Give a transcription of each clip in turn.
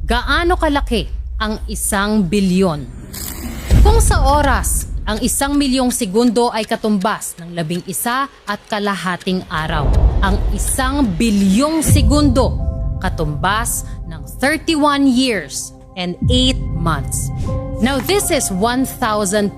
Gaano kalaki ang 1 bilyon? Kung sa oras, ang 1 milyong segundo ay katumbas ng 11.5 araw. Ang 1 bilyong segundo katumbas ng 31 years and 8 months. Now this is 1,000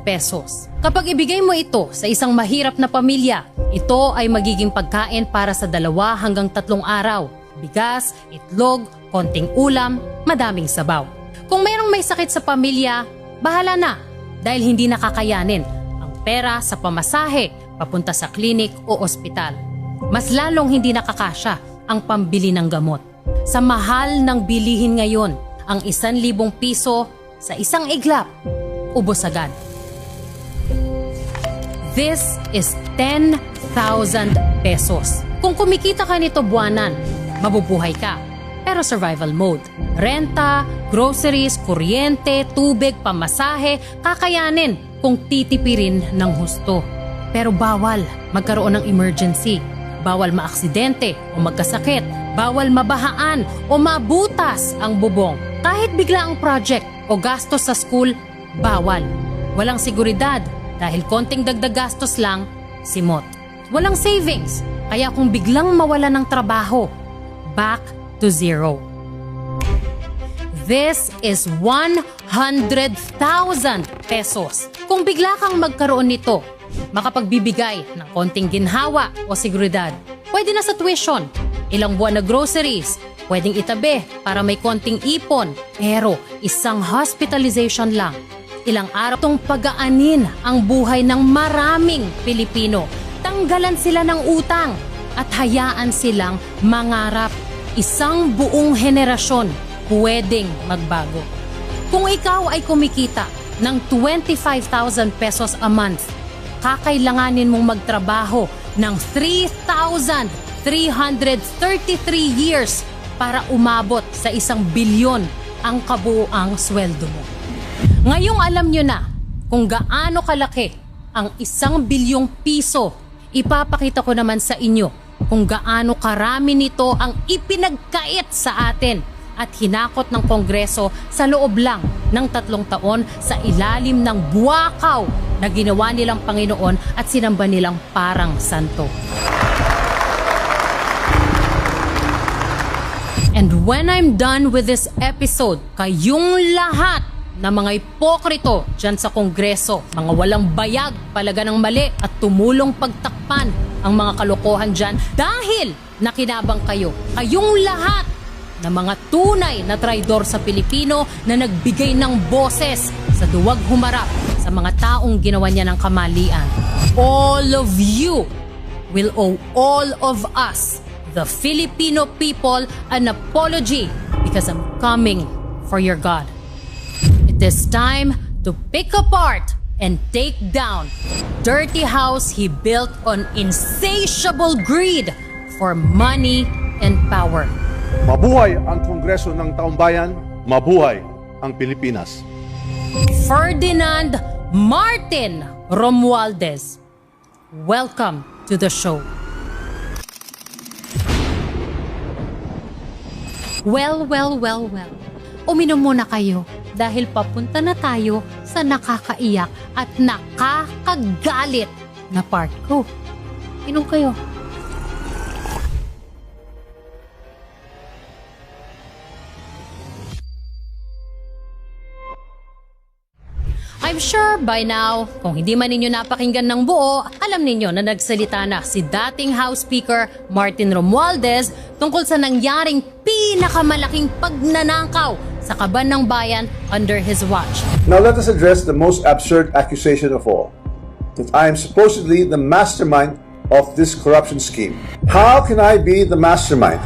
pesos. Kapag ibigay mo ito sa isang mahirap na pamilya, ito ay magiging pagkain para sa 2 hanggang 3 araw. Bigas, itlog, konting ulam, madaming sabaw. Kung mayroong may sakit sa pamilya, bahala na dahil hindi nakakayanin ang pera sa pamasahe papunta sa klinik o ospital. Mas lalong hindi nakakasya ang pambili ng gamot. Sa mahal ng bilihin ngayon, ang 1,000 piso sa isang iglap, ubos agad. This is 10,000 pesos. Kung kumikita ka nito buwanan, mabubuhay ka. Pero survival mode. Renta, groceries, kuryente, tubig, pamasahe, kakayanin kung titipirin ng husto. Pero bawal magkaroon ng emergency. Bawal maaksidente o magkasakit. Bawal mabahaan o mabutas ang bubong. Kahit bigla ang project o gastos sa school, bawal. Walang seguridad dahil konting dagdag gastos lang, simot. Walang savings, kaya kung biglang mawala ng trabaho, back to zero. This is 100,000 pesos. Kung bigla kang magkaroon nito, makapagbibigay ng konting ginhawa o seguridad. Pwede na sa tuition, ilang buwan na groceries, pwedeng itabi para may konting ipon. Pero isang hospitalization lang, ilang araw tong pagaanin ang buhay ng maraming Pilipino. Tanggalan sila ng utang at hayaan silang mangarap. Isang buong henerasyon pwedeng magbago. Kung ikaw ay kumikita ng 25,000 pesos a month, kakailanganin mong magtrabaho ng 3,333 years para umabot sa 1 bilyon ang kabuuang sweldo mo. Ngayong alam nyo na kung gaano kalaki ang 1 bilyong piso, ipapakita ko naman sa inyo kung gaano karami nito ang ipinagkait sa atin at hinakot ng Kongreso sa loob lang ng 3 taon sa ilalim ng buwakaw na ginawa nilang Panginoon at sinamba nilang parang santo. And when I'm done with this episode, kayong lahat na mga ipokrito dyan sa Kongreso, mga walang bayag, palaga ng mali at tumulong pagtakpan ang mga kalokohan dyan dahil nakinabang kayo. Kayong lahat na mga tunay na traidor sa Pilipino na nagbigay ng boses sa duwag humarap sa mga taong ginawa niya ng kamalian. All of you will owe all of us, the Filipino people, an apology because I'm coming for your God. It is time to pick apart and take down dirty house he built on insatiable greed for money and power. Mabuhay ang Kongreso ng Taumbayan, mabuhay ang Pilipinas. Ferdinand Martin Romualdez, welcome to the show. Well. Uminom muna kayo dahil papunta na tayo sa nakakaiyak at nakakagalit na part ko. Inom kayo. I'm sure by now, kung hindi man ninyo napakinggan ng buo, alam ninyo na nagsalita na si dating House Speaker Martin Romualdez tungkol sa nangyaring pinakamalaking pagnanakaw sa kaban ng bayan under his watch. Now let us address the most absurd accusation of all, that I am supposedly the mastermind of this corruption scheme. How can I be the mastermind?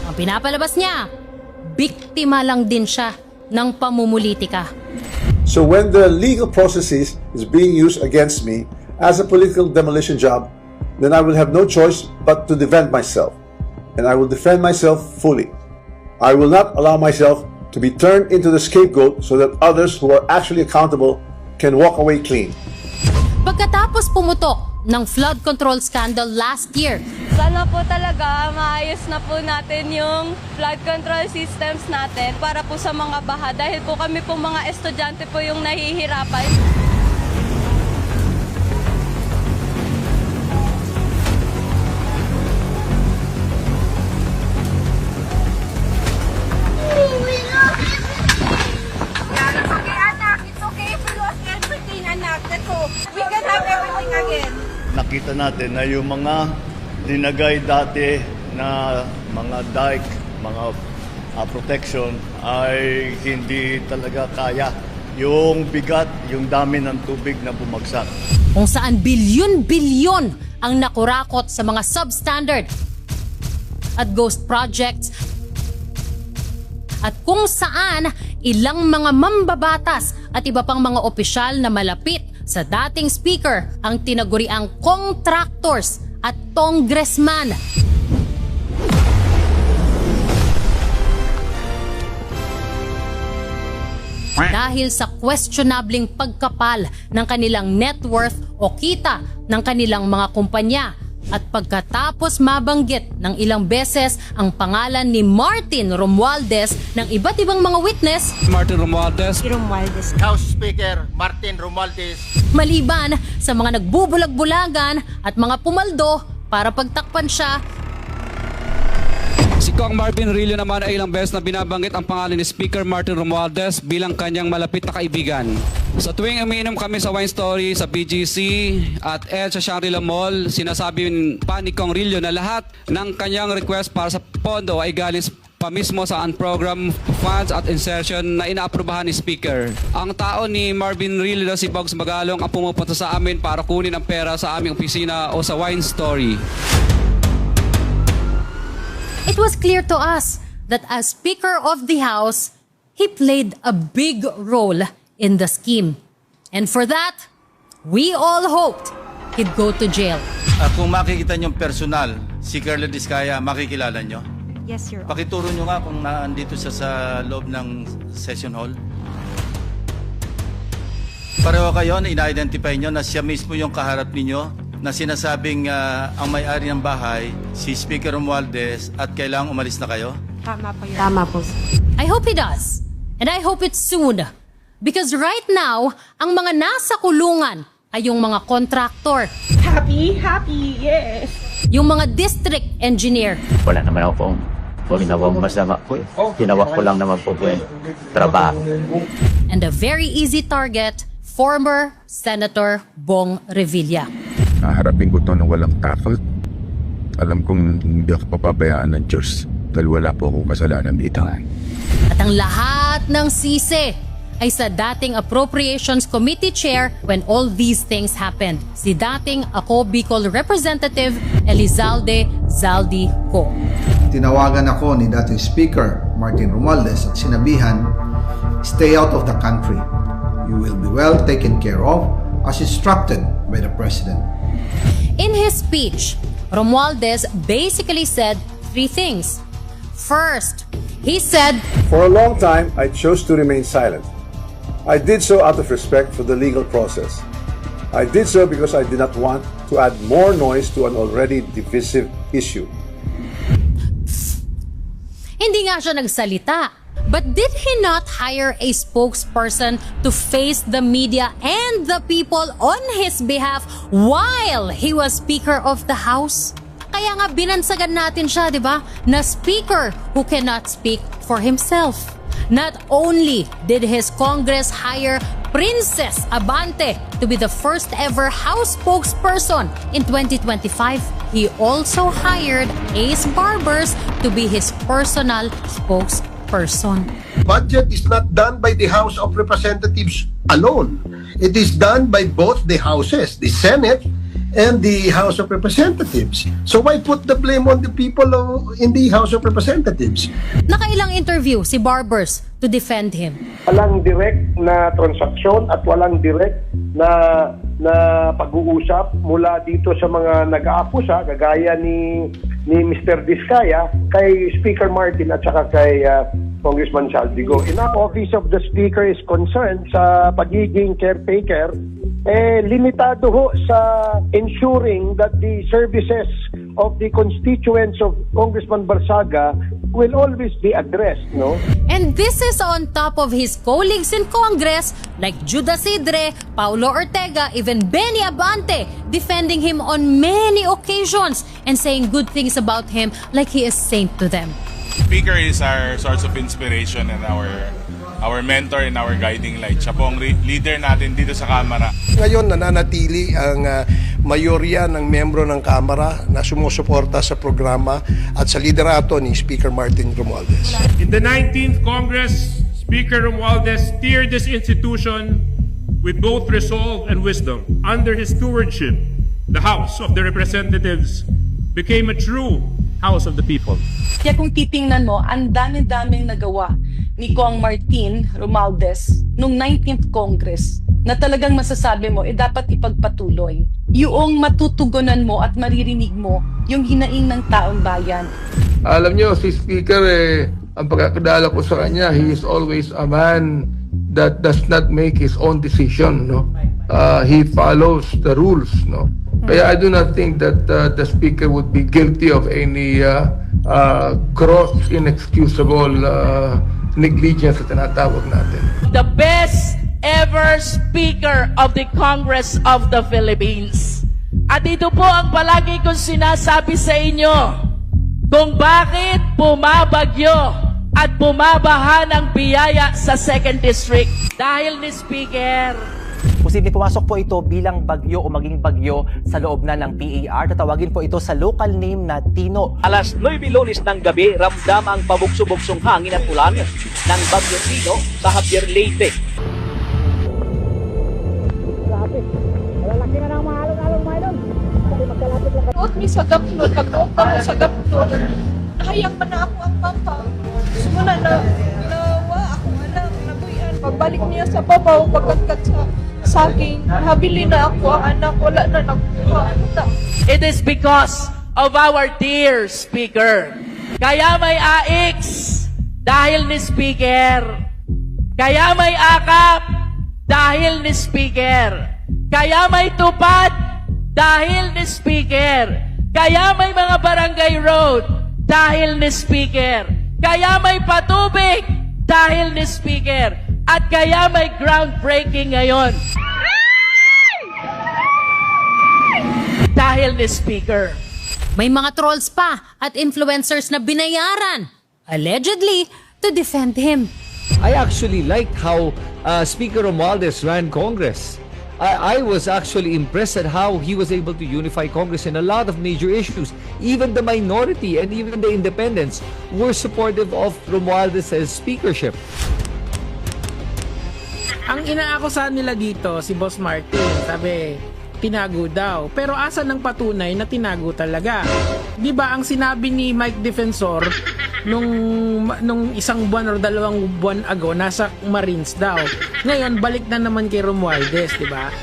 Ang pinapalabas niya, biktima lang din siya ng pamumulitika. So when the legal processes is being used against me as a political demolition job, then I will have no choice but to defend myself. And I will defend myself fully. I will not allow myself to be turned into the scapegoat so that others who are actually accountable can walk away clean. Pagkatapos pumutok ng flood control scandal last year. Sana po talaga maayos na po natin yung flood control systems natin para po sa mga baha dahil po kami po mga estudyante po yung nahihirapan. We can have everything again. Nakita natin na yung mga dinagay dati na mga dike, mga protection ay hindi talaga kaya. Yung bigat, yung dami ng tubig na bumagsak. Kung saan bilyon-bilyon ang nakurakot sa mga substandard at ghost projects at kung saan ilang mga mambabatas at iba pang mga opisyal na malapit sa dating speaker ang tinaguriang contractors at congressman. Dahil sa questionabling pagkapal ng kanilang net worth o kita ng kanilang mga kumpanya at pagkatapos mabanggit ng ilang beses ang pangalan ni Martin Romualdez ng iba't ibang mga witness, Martin Romualdez, House Speaker Martin Romualdez, maliban sa mga nagbubulag-bulagan at mga pumaldo para pagtakpan siya, si Kong Marvin Rillo naman ay ilang beses na binabanggit ang pangalan ni Speaker Martin Romualdez bilang kanyang malapit na kaibigan. Sa tuwing umiinom kami sa Wine Story, sa BGC at sa Shangri-La Mall, sinasabi pa ni Kong Rillo na lahat ng kanyang request para sa pondo ay galing pa mismo sa unprogrammed funds at insertion na inaaprubahan ni Speaker. Ang tao ni Marvin Rillo na si Bogs Magalong ang pumupunta sa amin para kunin ang pera sa aming opisina o sa Wine Story. it was clear to us that as Speaker of the House, he played a big role in the scheme. And for that, we all hoped he'd go to jail. Kung makikita niyong personal, si Carla Diskaya, makikilala niyo? Yes, Your Honor. Pakituro niyo nga kung naandito siya sa loob ng session hall. Pareho kayo na ina-identify niyo na siya mismo yung kaharap ninyo na sinasabing ang may-ari ng bahay, si Speaker Romualdez, at kailangang umalis na kayo? Tama po, Your Honor. Tama po. I hope he does. And I hope it's soon. Because right now, ang mga nasa kulungan ay yung mga contractor. Happy, yes. Yung mga district engineer. Wala naman ako kung ginawang masama po. Ginawa ko lang naman po yung trabaho. And a very easy target, former Senator Bong Revilla. Naharapin ko ito ng walang takot. Alam kong hindi ako papabayaan ng Diyos dahil wala po akong kasalanan dito. At ang lahat ng sisi ay sa dating Appropriations Committee Chair when all these things happened. Si dating Ako Bicol Representative Elizalde Zaldi Co. Tinawagan ako ni dating Speaker Martin Romualdez at sinabihan, stay out of the country. You will be well taken care of as instructed by the President. In his speech, Romualdez basically said three things. First, he said, For a long time, I chose to remain silent. I did so out of respect for the legal process. I did so because I did not want to add more noise to an already divisive issue. hindi nga siya nagsalita. But did he not hire a spokesperson to face the media and the people on his behalf while he was Speaker of the House? Kaya nga binansagan natin siya, di ba? Na speaker who cannot speak for himself. Not only did his Congress hire Princess Abante to be the first ever House spokesperson in 2025, he also hired Ace Barbers to be his personal spokesperson. Budget is not done by the House of Representatives alone. It is done by both the houses, the Senate and the House of Representatives. So why put the blame on the people in the House of Representatives? Nakailang interview si Barbers to defend him. Walang direct na transaksyon at walang direct na pag-uusap mula dito sa mga nag-aakusa kagaya ni Mr. Diskaya kay Speaker Martin at saka kay Congressman Saldigo. Enough office of the Speaker is concerned sa pagiging caretaker limitado ho sa ensuring that the services of the constituents of Congressman Barsaga will always be addressed, no? And this is on top of his colleagues in Congress like Judas Idre, Paulo Ortega, even Benny Abante, defending him on many occasions and saying good things about him like he is saint to them. Speaker is our source of inspiration and our mentor and our guiding light. Siya po ang leader natin dito sa Kamara. Ngayon, nananatili ang mayorya ng membro ng Kamara na sumusuporta sa programa at sa liderato ni Speaker Martin Romualdez. In the 19th Congress, Speaker Romualdez steered this institution with both resolve and wisdom. Under his stewardship, the House of the Representatives became a true House of the People. Kaya kung titingnan mo, ang dami-daming nagawa ni Kong Martin Romualdez nung 19th Congress na talagang masasabi mo, dapat ipagpatuloy. Yung matutugunan mo at maririnig mo yung hinaing ng taong bayan. Alam nyo, si Speaker, ang pagkakadala ko sa kanya, he is always a man that does not make his own decision, no? He follows the rules, no? Kaya I do not think that the Speaker would be guilty of any gross, inexcusable negligence na tinatawag natin. The best ever Speaker of the Congress of the Philippines. At ito po ang palagi kong sinasabi sa inyo kung bakit bumabagyo at bumabaha ng biyaya sa 2nd District. Dahil ni Speaker. Posibleng pumasok po ito bilang bagyo o maging bagyo sa loob na ng PAR. Tatawagin po ito sa local name na Tino. Alas 9 Lunes ng gabi, ramdam ang pabugso-bugsong hangin at ulan ng Bagyo Tino sa Javier Leyte. Grabe. Malalaki na ng mga alon-alon mga idol. Kasi magkalapit lang. Pag mi sa gapnon, pag-out ako sa gapnon, nahayang man na ako ang papa. Sumuna na, nawa ako anak, nabuyan. Pagbalik niya sa babaw, pagkatkat sa saging, habili na ako ang anak, wala na nakuha. It is because of our dear Speaker. Kaya may AX dahil ni Speaker. Kaya may AKAP dahil ni Speaker. Kaya may tupad dahil ni Speaker. Kaya may mga barangay road dahil ni Speaker. Kaya may patubig dahil ni Speaker. At kaya may groundbreaking ngayon. Dahil ni Speaker. May mga trolls pa at influencers na binayaran, allegedly, to defend him. I actually liked how Speaker Romualdez ran Congress. I was actually impressed at how he was able to unify Congress in a lot of major issues. Even the minority and even the independents were supportive of Romualdez's speakership. Ang inaakusahan nila dito, si Boss Martin, sabi, tinago daw. Pero asa ng patunay na tinago talaga? Di ba ang sinabi ni Mike Defensor nung isang buwan o 2 buwan ago, nasa Marines daw. Ngayon, balik na naman kay Romualdez, di ba?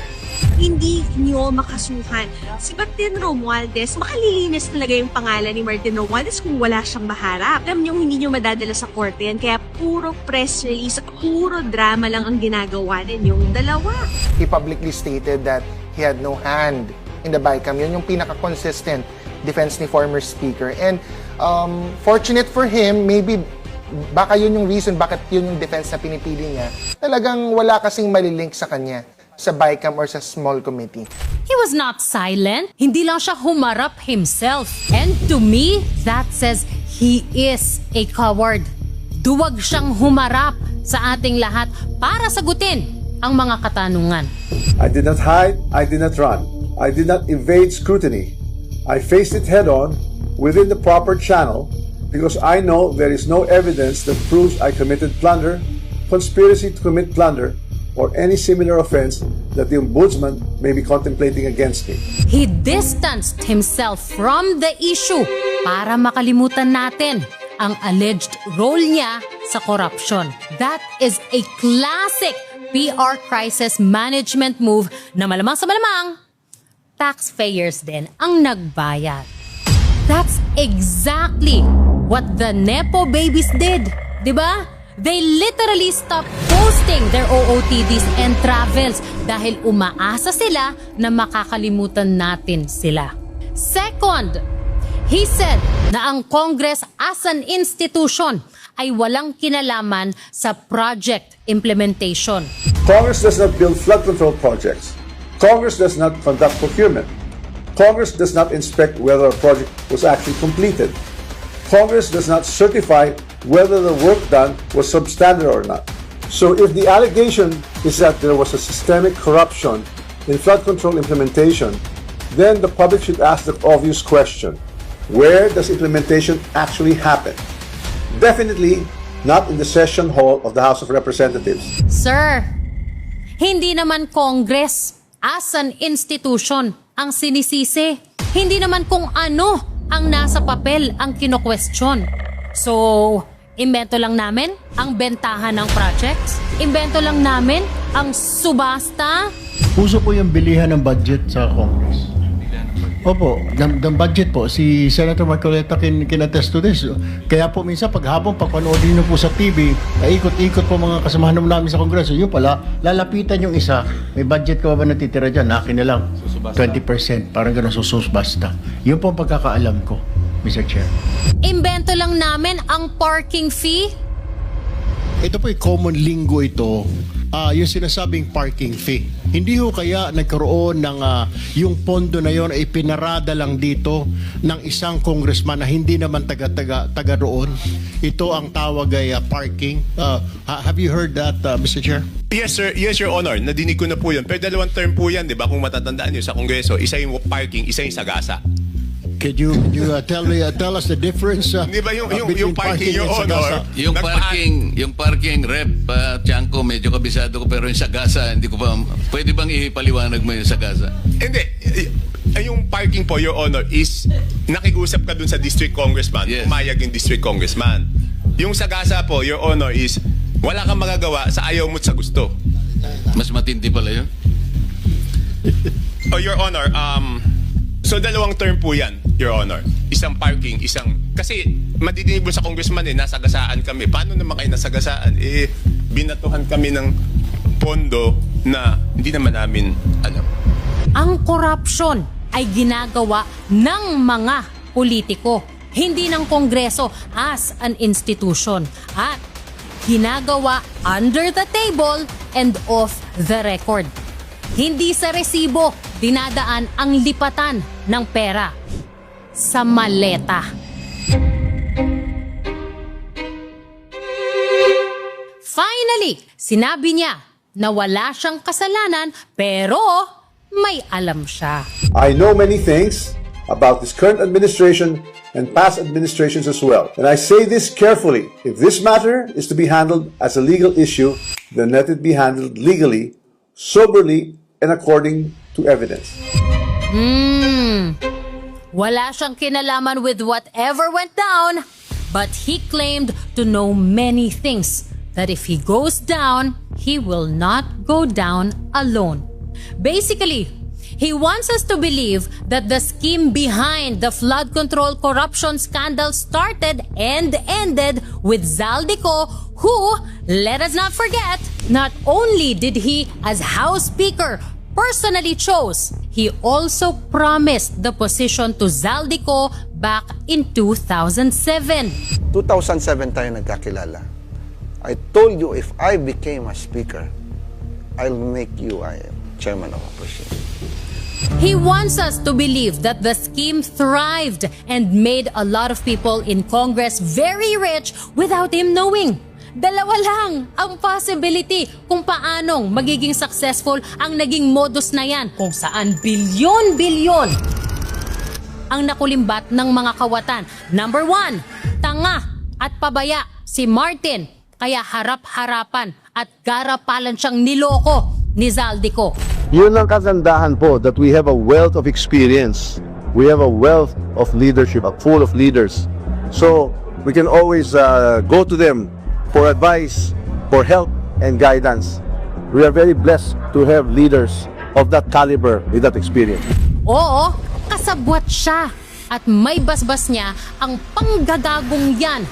Hindi nyo makasuhan si Martin Romualdez, makalilinis talaga yung pangalan ni Martin Romualdez kung wala siyang maharap. Alam nyo, hindi nyo madadala sa korte yan, kaya puro press release at puro drama lang ang ginagawa ninyong dalawa. He publicly stated that he had no hand in the BICAM. Yun yung pinaka-consistent defense ni former speaker. And fortunate for him, maybe baka yun yung reason bakit yun yung defense na pinipili niya. Talagang wala kasing malilink sa kanya sa BICAM or sa small committee. He was not silent. Hindi lang siya humarap himself. And to me, that says he is a coward. Duwag siyang humarap sa ating lahat para sagutin ang mga katanungan. I did not hide, I did not run. I did not evade scrutiny. I faced it head-on within the proper channel because I know there is no evidence that proves I committed plunder, conspiracy to commit plunder, or any similar offense that the Ombudsman may be contemplating against me. He distanced himself from the issue para makalimutan natin ang alleged role niya sa corruption. That is a classic PR crisis management move na malamang sa malamang, taxpayers din ang nagbayad. That's exactly what the Nepo babies did, di ba? They literally stopped posting their OOTDs and travels dahil umaasa sila na makakalimutan natin sila. Second, he said na ang Congress as an institution ay walang kinalaman sa project implementation. Congress does not build flood control projects. Congress does not conduct procurement. Congress does not inspect whether a project was actually completed. Congress does not certify whether the work done was substandard or not. So if the allegation is that there was a systemic corruption in flood control implementation, then the public should ask the obvious question: where does implementation actually happen? Definitely not in the session hall of the House of Representatives. Sir, hindi naman Congress as an institution ang sinisisi. Hindi naman kung ano ang nasa papel ang kino-question. So, imbento lang namin ang bentahan ng projects? Imbento lang namin ang subasta? Puso po yung bilihan ng budget sa Congress. Opo, ng budget po. Si Senator Marcoleta can-attest to this. Kaya po minsan paghapon, pagpanoodin nyo po sa TV, ikot-ikot po mga kasamahan namin sa Kongreso. Yun pala, lalapitan yung isa. May budget ka ba natitira dyan? Akin na lang. 20%. Parang ganun, basta. Yun po ang pagkakaalam ko, Mr. Chair. Imbento lang namin ang parking fee? Ito po yung common lingo ito. Yung sinasabing parking fee. Hindi ho kaya nagkaroon ng yung pondo na yon ay pinarada lang dito ng isang congressman na hindi naman taga roon. Ito ang tawag ay parking. Have you heard that, Mr. Chair? Yes, sir. Yes, Your Honor. Nadinig ko na po yun. Pero dalawang term po yan, di ba? Kung matatandaan nyo sa Kongreso, isa yung parking, isa yung sagasa. Could you tell us the difference di ba yung parking, Your Honor? Yung parking rep, Tiangco, medyo kabisado ko, pero yung sagasa, hindi ko pa, pwede bang ipaliwanag mo yung sagasa? Hindi. Yung parking po, Your Honor, is nakikusap ka dun sa district congressman, yes. Umayag yung district congressman. Yung sagasa po, Your Honor, is wala kang magagawa sa ayaw mo't sa gusto. Mas matindi pala yun? Oh, Your Honor, so dalawang term po yan, Your Honor. Isang parking, isang... Kasi madidinig mo sa congressman nasagasaan kami. Paano naman kayo nasagasaan? Binatuhan kami ng pondo na hindi naman namin alam. Ang corruption ay ginagawa ng mga politiko, hindi ng Kongreso as an institution. At ginagawa under the table and off the record. Hindi sa resibo dinadaan ang lipatan ng pera. Sa maleta. Finally, sinabi niya na wala siyang kasalanan pero may alam siya. I know many things about this current administration and past administrations as well. And I say this carefully. If this matter is to be handled as a legal issue, then let it be handled legally, soberly, and according to evidence. Wala siyang kinalaman with whatever went down, but he claimed to know many things, that if he goes down, he will not go down alone. Basically, he wants us to believe that the scheme behind the flood control corruption scandal started and ended with Zaldico, who, let us not forget, not only did he, as House Speaker, personally chose, he also promised the position to Zaldico back in 2007. 2007 tayo nagkakilala. I told you if I became a speaker, I'll make you chairman of opposition. He wants us to believe that the scheme thrived and made a lot of people in Congress very rich without him knowing. Dalawa lang ang possibility kung paanong magiging successful ang naging modus na yan, kung saan bilyon-bilyon ang nakulimbat ng mga kawatan. Number 1, tanga at pabaya si Martin, kaya harap-harapan at garapalan siyang niloko ni Zaldico. Yun ang kagandahan po, that we have a wealth of experience. We have a wealth of leadership, full of leaders. So we can always go to them for advice, for help, and guidance. We are very blessed to have leaders of that caliber with that experience. Oo, kasabwat siya at may basbas niya ang panggagagong yan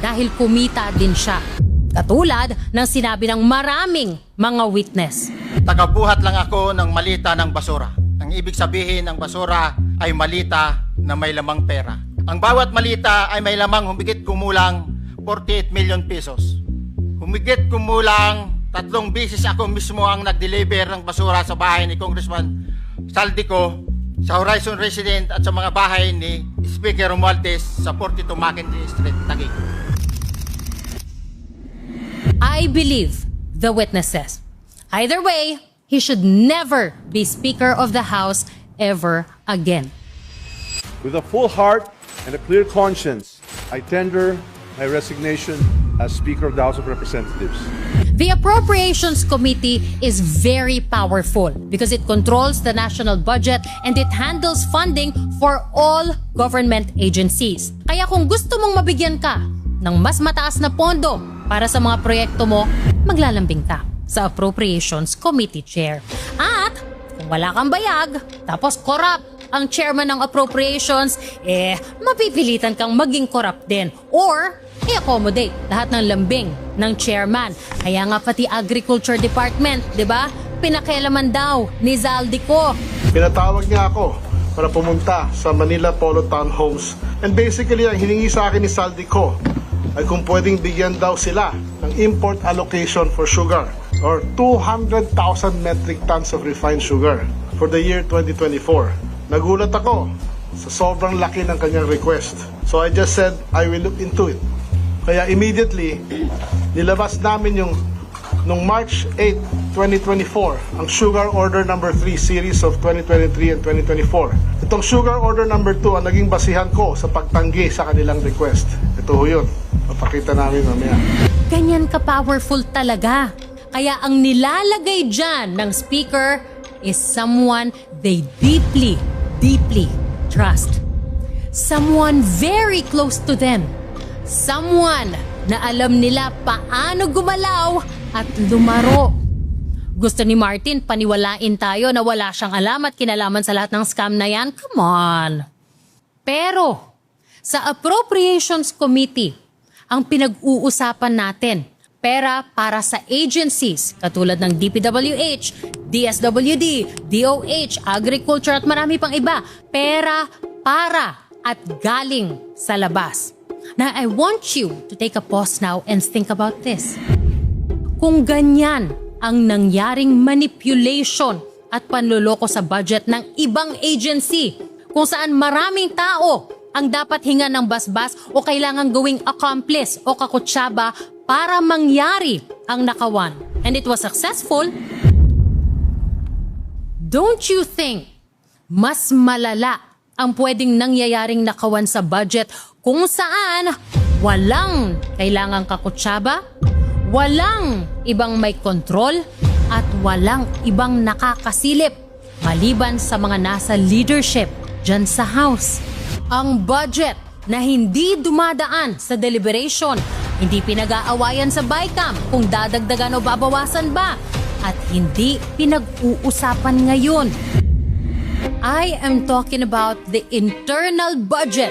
dahil kumita din siya. Katulad ng sinabi ng maraming mga witness. Tagabuhat lang ako ng malita ng basura. Ang ibig sabihin ng basura ay malita na may lamang pera. Ang bawat malita ay may lamang humigit kumulang 48 million pesos. Humigit kumulang 3 beses ako mismo ang nag-deliver ng basura sa bahay ni Congressman Saldico, sa Horizon Resident at sa mga bahay ni Speaker Romualdez sa 42 Mackenzie Street, Taguig. I believe the witnesses. Either way, he should never be Speaker of the House ever again. With a full heart and a clear conscience, I tender my resignation as Speaker of the House of Representatives. The Appropriations Committee is very powerful because it controls the national budget and it handles funding for all government agencies. Kaya kung gusto mong mabigyan ka ng mas mataas na pondo para sa mga proyekto mo, maglalambing ka sa Appropriations Committee Chair. At kung wala kang bayag, tapos corrupt ang chairman ng Appropriations, mapipilitan kang maging corrupt din or i-accommodate lahat ng lambing ng chairman. Kaya nga pati Agriculture Department, di ba? Pinakialaman daw ni Zaldico. Pinatawag niya ako para pumunta sa Manila Polo Town Homes. And basically, ang hiningi sa akin ni Zaldico ay kung pwedeng bigyan daw sila ng import allocation for sugar or 200,000 metric tons of refined sugar for the year 2024. Nagulat ako sa sobrang laki ng kanyang request. So I just said, I will look into it. Kaya immediately, nilabas namin yung nung March 8, 2024, ang Sugar Order Number 3 series of 2023 and 2024. Itong Sugar Order Number 2 ang naging basihan ko sa pagtanggi sa kanilang request. Ito ho yun. Papakita namin mamaya. Ganyan ka-powerful talaga. Kaya ang nilalagay dyan ng speaker is someone they deeply, deeply trust. Someone very close to them. Someone na alam nila paano gumalaw at lumaro. Gusto ni Martin paniwalain tayo na wala siyang alam at kinalaman sa lahat ng scam na yan? Come on! Pero sa Appropriations Committee, ang pinag-uusapan natin, pera para sa agencies katulad ng DPWH, DSWD, DOH, Agriculture at marami pang iba. Pera para at galing sa labas. Now, I want you to take a pause now and think about this. Kung ganyan ang nangyaring manipulation at panloloko sa budget ng ibang agency, kung saan maraming tao ang dapat hinga ng basbas o kailangan gawing accomplice o kakutsaba para mangyari ang nakawan, and it was successful, don't you think mas malala ang pwedeng nangyayaring nakawan sa budget kung saan walang kailangang kakutsaba, walang ibang may kontrol, at walang ibang nakakasilip maliban sa mga nasa leadership dyan sa House. Ang budget na hindi dumadaan sa deliberation, hindi pinag-aawayan sa BICAM kung dadagdagan o babawasan ba, at hindi pinag-uusapan ngayon. I am talking about the internal budget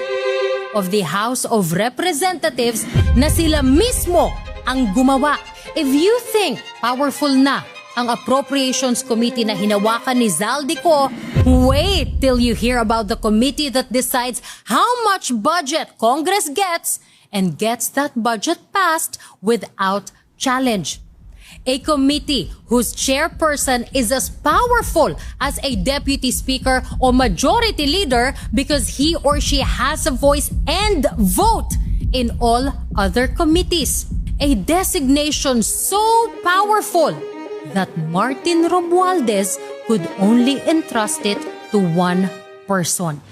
of the House of Representatives na sila mismo ang gumawa. If you think powerful na ang Appropriations Committee na hinawakan ni Zaldico, wait till you hear about the committee that decides how much budget Congress gets and gets that budget passed without challenge. A committee whose chairperson is as powerful as a deputy speaker or majority leader because he or she has a voice and vote in all other committees. A designation so powerful that Martin Romualdez could only entrust it to one person.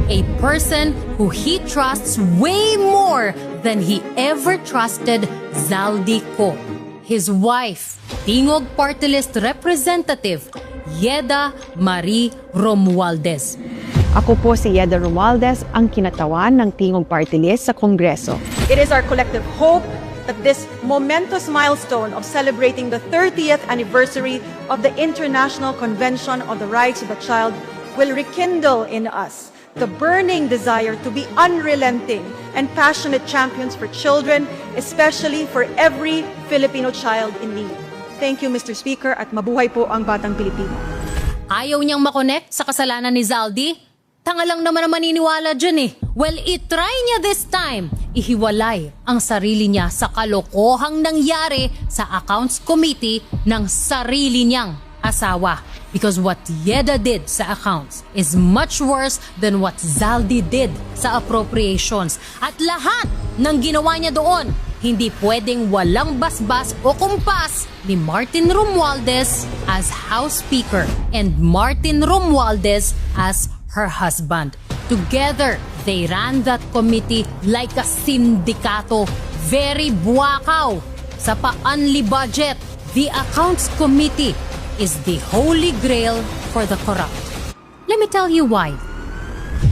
A person who he trusts way more than he ever trusted Zaldico. His wife, Tingog Party List Representative Yeda Marie Romualdez. Ako po si Yeda Romualdez, ang kinatawan ng Tingog Party List sa Kongreso. It is our collective hope that this momentous milestone of celebrating the 30th anniversary of the International Convention on the Rights of the Child will rekindle in us the burning desire to be unrelenting and passionate champions for children especially for every Filipino child in need. Thank you, Mr. Speaker, at mabuhay po ang Batang Pilipino. Ayaw niyang makonect sa kasalanan ni Zaldi? Tanga lang naman ang maniniwala dyan eh. Well, itry niya this time. Ihiwalay ang sarili niya sa kalokohang nangyari sa Accounts Committee ng sarili niyang asawa. Because what Yeda did sa accounts is much worse than what Zaldi did sa appropriations. At lahat ng ginawa niya doon, hindi pwedeng walang basbas o kumpas ni Martin Romualdez as House Speaker and Martin Romualdez as her husband. Together, they ran that committee like a sindikato. Very buwakaw. Sa pa-unli budget, the Accounts Committee is the holy grail for the corrupt. Let me tell you why.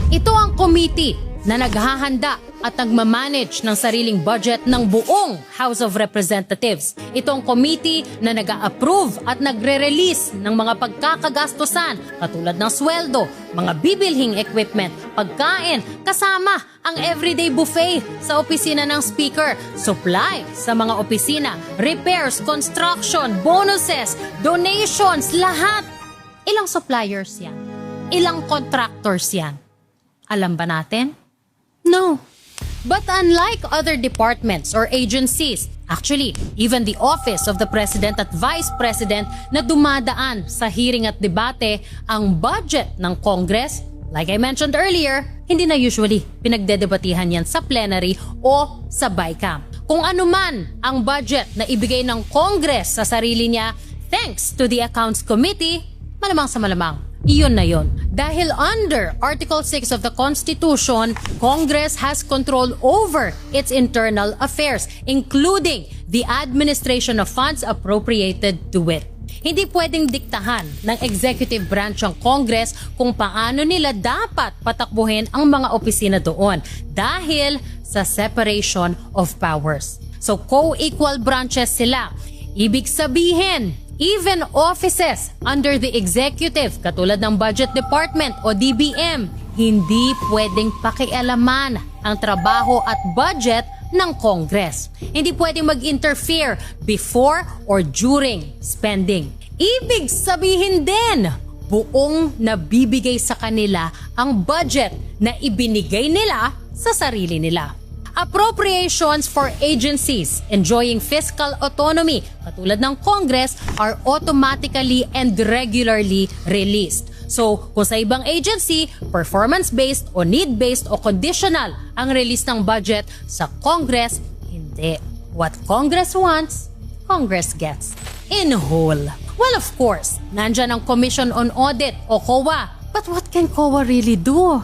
Ito ang committee na naghahanda at nagmamanage ng sariling budget ng buong House of Representatives. Itong committee na nag-a-approve at nagre-release ng mga pagkakagastusan katulad ng sweldo, mga bibilhing equipment, pagkain, kasama ang everyday buffet sa opisina ng Speaker, supply sa mga opisina, repairs, construction, bonuses, donations, lahat. Ilang suppliers yan? Ilang contractors yan? Alam ba natin? No. But unlike other departments or agencies, actually, even the Office of the President at Vice President na dumadaan sa hearing at debate, ang budget ng Congress, like I mentioned earlier, hindi na usually pinagdedebatihan yan sa plenary o sa BICAM. Kung ano man ang budget na ibigay ng Congress sa sarili niya, thanks to the Accounts Committee, malamang sa malamang, iyon na yon. Dahil under Article 6 of the Constitution, Congress has control over its internal affairs, including the administration of funds appropriated to it. Hindi pwedeng diktahan ng executive branch ang Congress kung paano nila dapat patakbuhin ang mga opisina doon dahil sa separation of powers. So co-equal branches sila. Ibig sabihin, even offices under the executive, katulad ng Budget Department o DBM, hindi pwedeng pakialaman ang trabaho at budget ng Congress. Hindi pwedeng mag-interfere before or during spending. Ibig sabihin din, buong nabibigay sa kanila ang budget na ibinigay nila sa sarili nila. Appropriations for agencies enjoying fiscal autonomy, katulad ng Congress, are automatically and regularly released. So, kung sa ibang agency, performance-based o need-based o conditional ang release ng budget, sa Congress, hindi. What Congress wants, Congress gets. In whole. Well, of course, nandyan ang Commission on Audit o COA. But what can COA really do?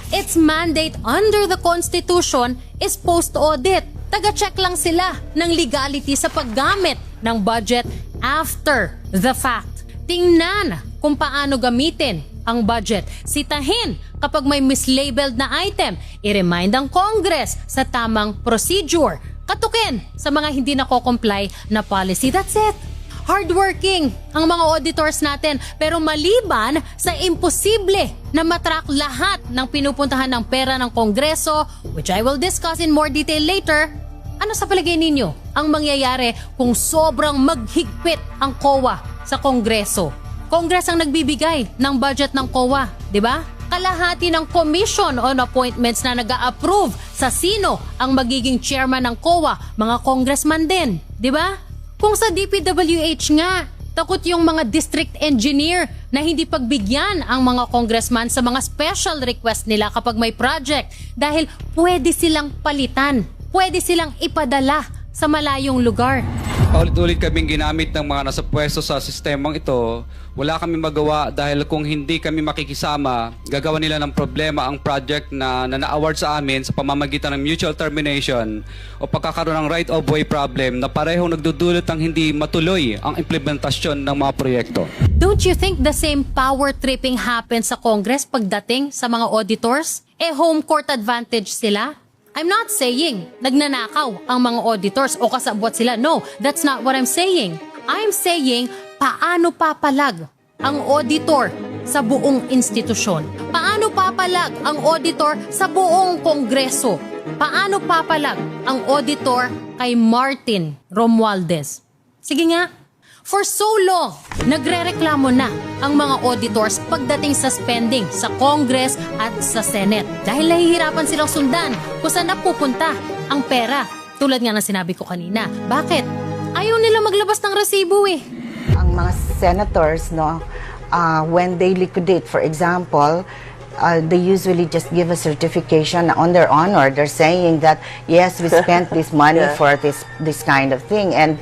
Its mandate under the Constitution is post-audit. Taga-check lang sila ng legality sa paggamit ng budget after the fact. Tingnan kung paano gamitin ang budget. Sitahin kapag may mislabeled na item. I-remind ang Congress sa tamang procedure. Katukin sa mga hindi nako-comply na policy. That's it. Hardworking ang mga auditors natin, pero maliban sa imposible na matrack lahat ng pinupuntahan ng pera ng Kongreso, which I will discuss in more detail later, ano sa palagay ninyo ang mangyayari kung sobrang maghigpit ang COA sa Kongreso? Congress ang nagbibigay ng budget ng COA, di ba? Kalahati ng Commission on Appointments na nag-a-approve sa sino ang magiging chairman ng COA, mga congressman din, di ba? Kung sa DPWH nga, takot yung mga district engineer na hindi pagbigyan ang mga congressman sa mga special request nila kapag may project dahil pwede silang palitan, pwede silang ipadala sa malayong lugar. Paulit-ulit kaming ginamit ng mga nasa pwesto sa sistemang ito. Wala kami magawa dahil kung hindi kami makikisama, gagawa nila ng problema ang project na na-award sa amin sa pamamagitan ng mutual termination o pagkakaroon ng right-of-way problem na parehong nagdudulot ng hindi matuloy ang implementasyon ng mga proyekto. Don't you think the same power tripping happens sa Congress pagdating sa mga auditors? Home court advantage sila? I'm not saying nagnanakaw ang mga auditors o kasabwat sila. No, that's not what I'm saying. I'm saying paano papalag ang auditor sa buong institusyon? Paano papalag ang auditor sa buong Kongreso? Paano papalag ang auditor kay Martin Romualdez? Sige nga, for so long, nagrereklamo na ang mga auditors pagdating sa spending sa Congress at sa Senate dahil nahihirapan silang sundan kung saan napupunta ang pera. Tulad nga ng sinabi ko kanina. Bakit? Ayaw nila maglabas ng resibo eh. Ang mga senators, no, when they liquidate, for example, they usually just give a certification on their honor. They're saying that, yes, we spent this money for this kind of thing. And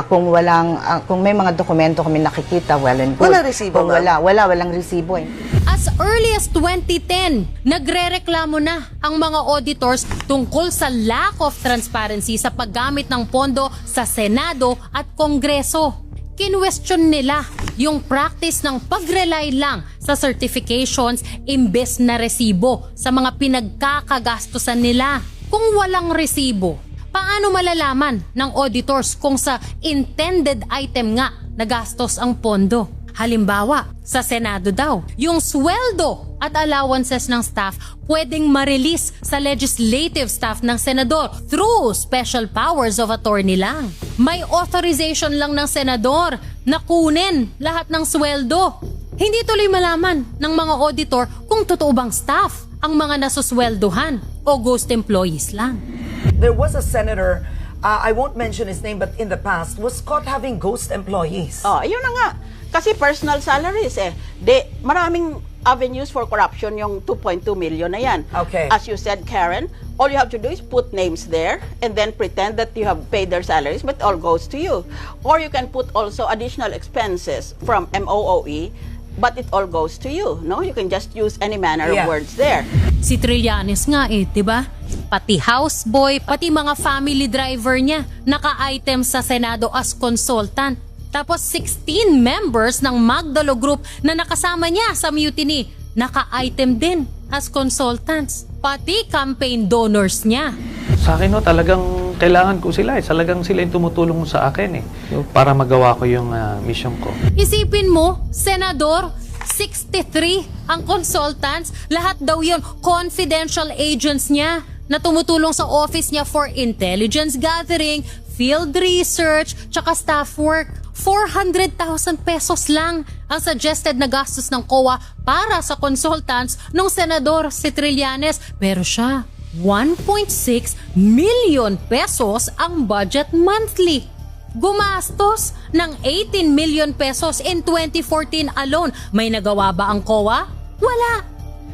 kung may mga dokumento kami nakikita, well and good. Walang resibo, kung walang resibo eh. As early as 2010, nagrereklamo na ang mga auditors tungkol sa lack of transparency sa paggamit ng pondo sa Senado at Kongreso. Kinwestiyon nila yung practice ng pag-rely lang sa certifications imbes na resibo sa mga pinagkakagastusan nila. Kung walang resibo, paano malalaman ng auditors kung sa intended item nga nagastos ang pondo? Halimbawa, sa Senado daw, yung sweldo at allowances ng staff pwedeng ma-release sa legislative staff ng senador through special powers of attorney lang. May authorization lang ng senador na kunin lahat ng sweldo. Hindi tuloy malaman ng mga auditor kung totoo bang staff ang mga nasusweldohan o ghost employees lang. There was a senator, I won't mention his name, but in the past was caught having ghost employees. Oh, yun na nga. Kasi personal salaries maraming avenues for corruption yung 2.2 million na yan. Okay. As you said, Karen, all you have to do is put names there and then pretend that you have paid their salaries, but it all goes to you. Or you can put also additional expenses from MOOE, but it all goes to you. No, you can just use any manner of words there. Si Trillanes nga diba? Pati houseboy, pati mga family driver niya naka-item sa Senado as consultant. Tapos 16 members ng Magdalo Group na nakasama niya sa mutiny, naka-item din as consultants. Pati campaign donors niya. Sa akin talagang kailangan ko sila Talagang sila yung tumutulong sa akin para magawa ko yung mission ko. Isipin mo, Senador, 63 ang consultants, lahat daw yon confidential agents niya na tumutulong sa office niya for intelligence gathering, field research, tsaka staff work. 400,000 pesos lang ang suggested na gastos ng COA para sa consultants ng Senador si Trillanes. Pero siya, 1.6 million pesos ang budget monthly. Gumastos ng 18 million pesos in 2014 alone. May nagawa ba ang COA? Wala.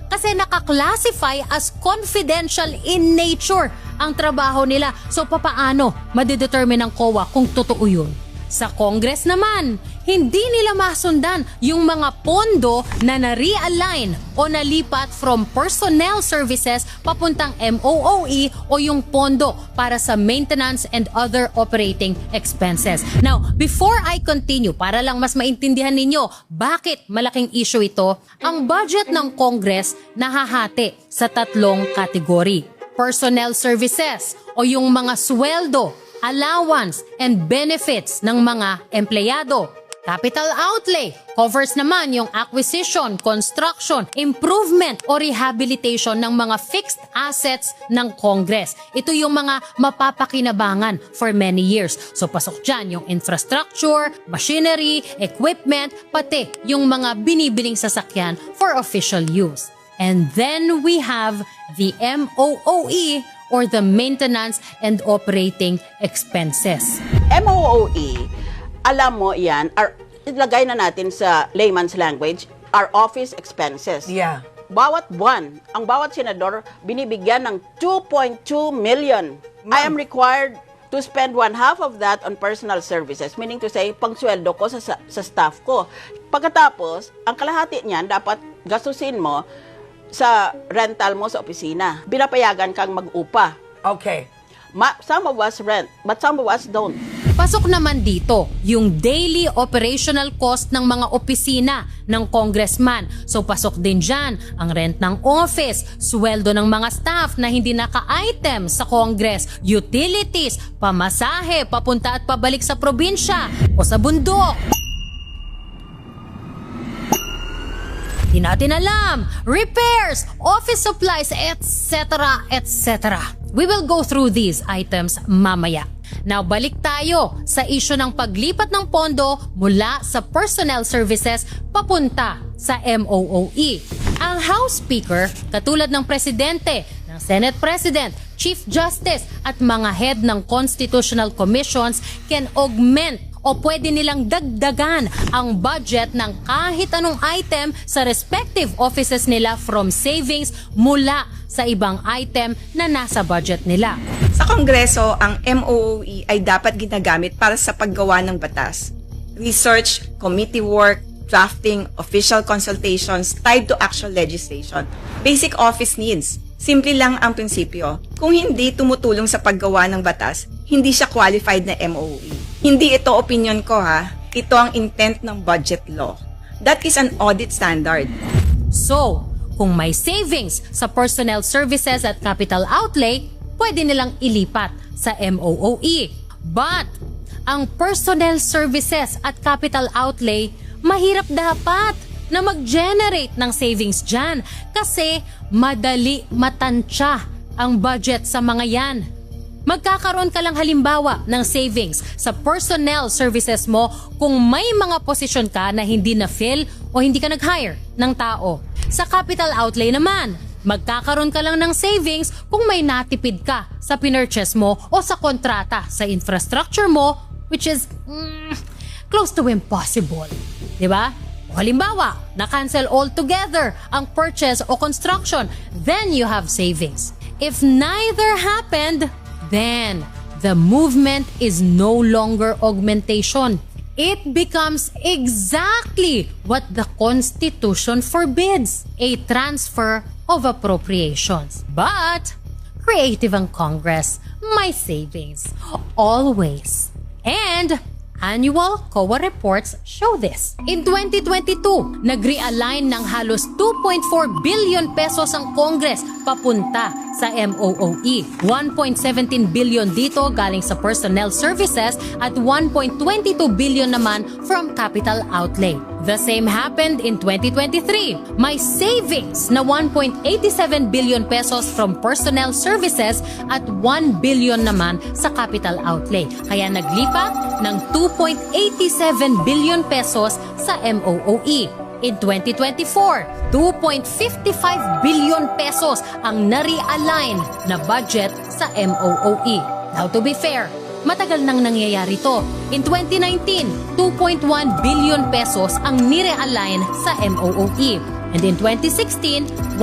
Kasi naka-classify as confidential in nature ang trabaho nila. So papaano madidetermine ng COA kung totoo yun? Sa Congress naman, hindi nila masundan yung mga pondo na na-realign o nalipat from personnel services papuntang MOOE o yung pondo para sa maintenance and other operating expenses. Now, before I continue, para lang mas maintindihan ninyo bakit malaking issue ito, ang budget ng Congress nahahati sa 3 kategory. Personnel services o yung mga sweldo, allowance and benefits ng mga empleyado. Capital outlay covers naman yung acquisition, construction, improvement o rehabilitation ng mga fixed assets ng Congress. Ito yung mga mapapakinabangan for many years. So pasok dyan yung infrastructure, machinery, equipment, pati yung mga binibiling sasakyan for official use. And then we have the MOOE or the maintenance and operating expenses. MOOE, alam mo yan, ilagay na natin sa layman's language, our office expenses. Yeah. Bawat buwan, ang bawat senador binibigyan ng 2.2 million. I am required to spend 1/2 of that on personal services, meaning to say, pangsweldo ko sa staff ko. Pagkatapos, ang kalahati niyan dapat gastusin mo sa rental mo sa opisina. Binapayagan kang mag-upa. Okay. Some of us rent, but some of us don't. Pasok naman dito yung daily operational cost ng mga opisina ng congressman. So pasok din dyan ang rent ng office, sweldo ng mga staff na hindi naka-item sa Congress, utilities, pamasahe, papunta at pabalik sa probinsya o sa bundok. Di natin alam, repairs, office supplies, etc., etc. We will go through these items mamaya. Now, balik tayo sa issue ng paglipat ng pondo mula sa personnel services papunta sa MOOE. Ang House Speaker, katulad ng Presidente, ng Senate President, Chief Justice at mga head ng constitutional commissions can augment o pwede nilang dagdagan ang budget ng kahit anong item sa respective offices nila from savings mula sa ibang item na nasa budget nila. Sa Kongreso, ang MOOE ay dapat ginagamit para sa paggawa ng batas. Research, committee work, drafting, official consultations tied to actual legislation. Basic office needs. Simple lang ang prinsipyo. Kung hindi tumutulong sa paggawa ng batas, hindi siya qualified na MOOE. Hindi ito opinion ko ha. Ito ang intent ng budget law. That is an audit standard. So, kung may savings sa personnel services at capital outlay, pwede nilang ilipat sa MOOE. But, ang personnel services at capital outlay, mahirap dapat na mag-generate ng savings dyan kasi madali matansya ang budget sa mga yan. Magkakaroon ka lang halimbawa ng savings sa personnel services mo kung may mga posisyon ka na hindi na-fill o hindi ka nag-hire ng tao. Sa capital outlay naman, magkakaroon ka lang ng savings kung may natipid ka sa pinurchase mo o sa kontrata sa infrastructure mo, which is close to impossible. Diba? O halimbawa, na-cancel altogether ang purchase o construction, then you have savings. If neither happened, then the movement is no longer augmentation. It becomes exactly what the Constitution forbids, a transfer of appropriations. But creative ang Congress, may savings, always. And annual COA reports show this. In 2022, nag-realign ng halos 2.4 billion pesos ang Congress papunta sa MOOE. 1.17 billion dito galing sa personnel services at 1.22 billion naman from capital outlay. The same happened in 2023. May savings na 1.87 billion pesos from personnel services at 1 billion naman sa capital outlay. Kaya naglipat ng 2.87 billion pesos sa MOOE. In 2024, 2.55 billion pesos ang na-realign na budget sa MOOE. Now to be fair, matagal nang nangyayari to. In 2019, 2.1 billion pesos ang ni-realign sa MOOE. And in 2016, 1.6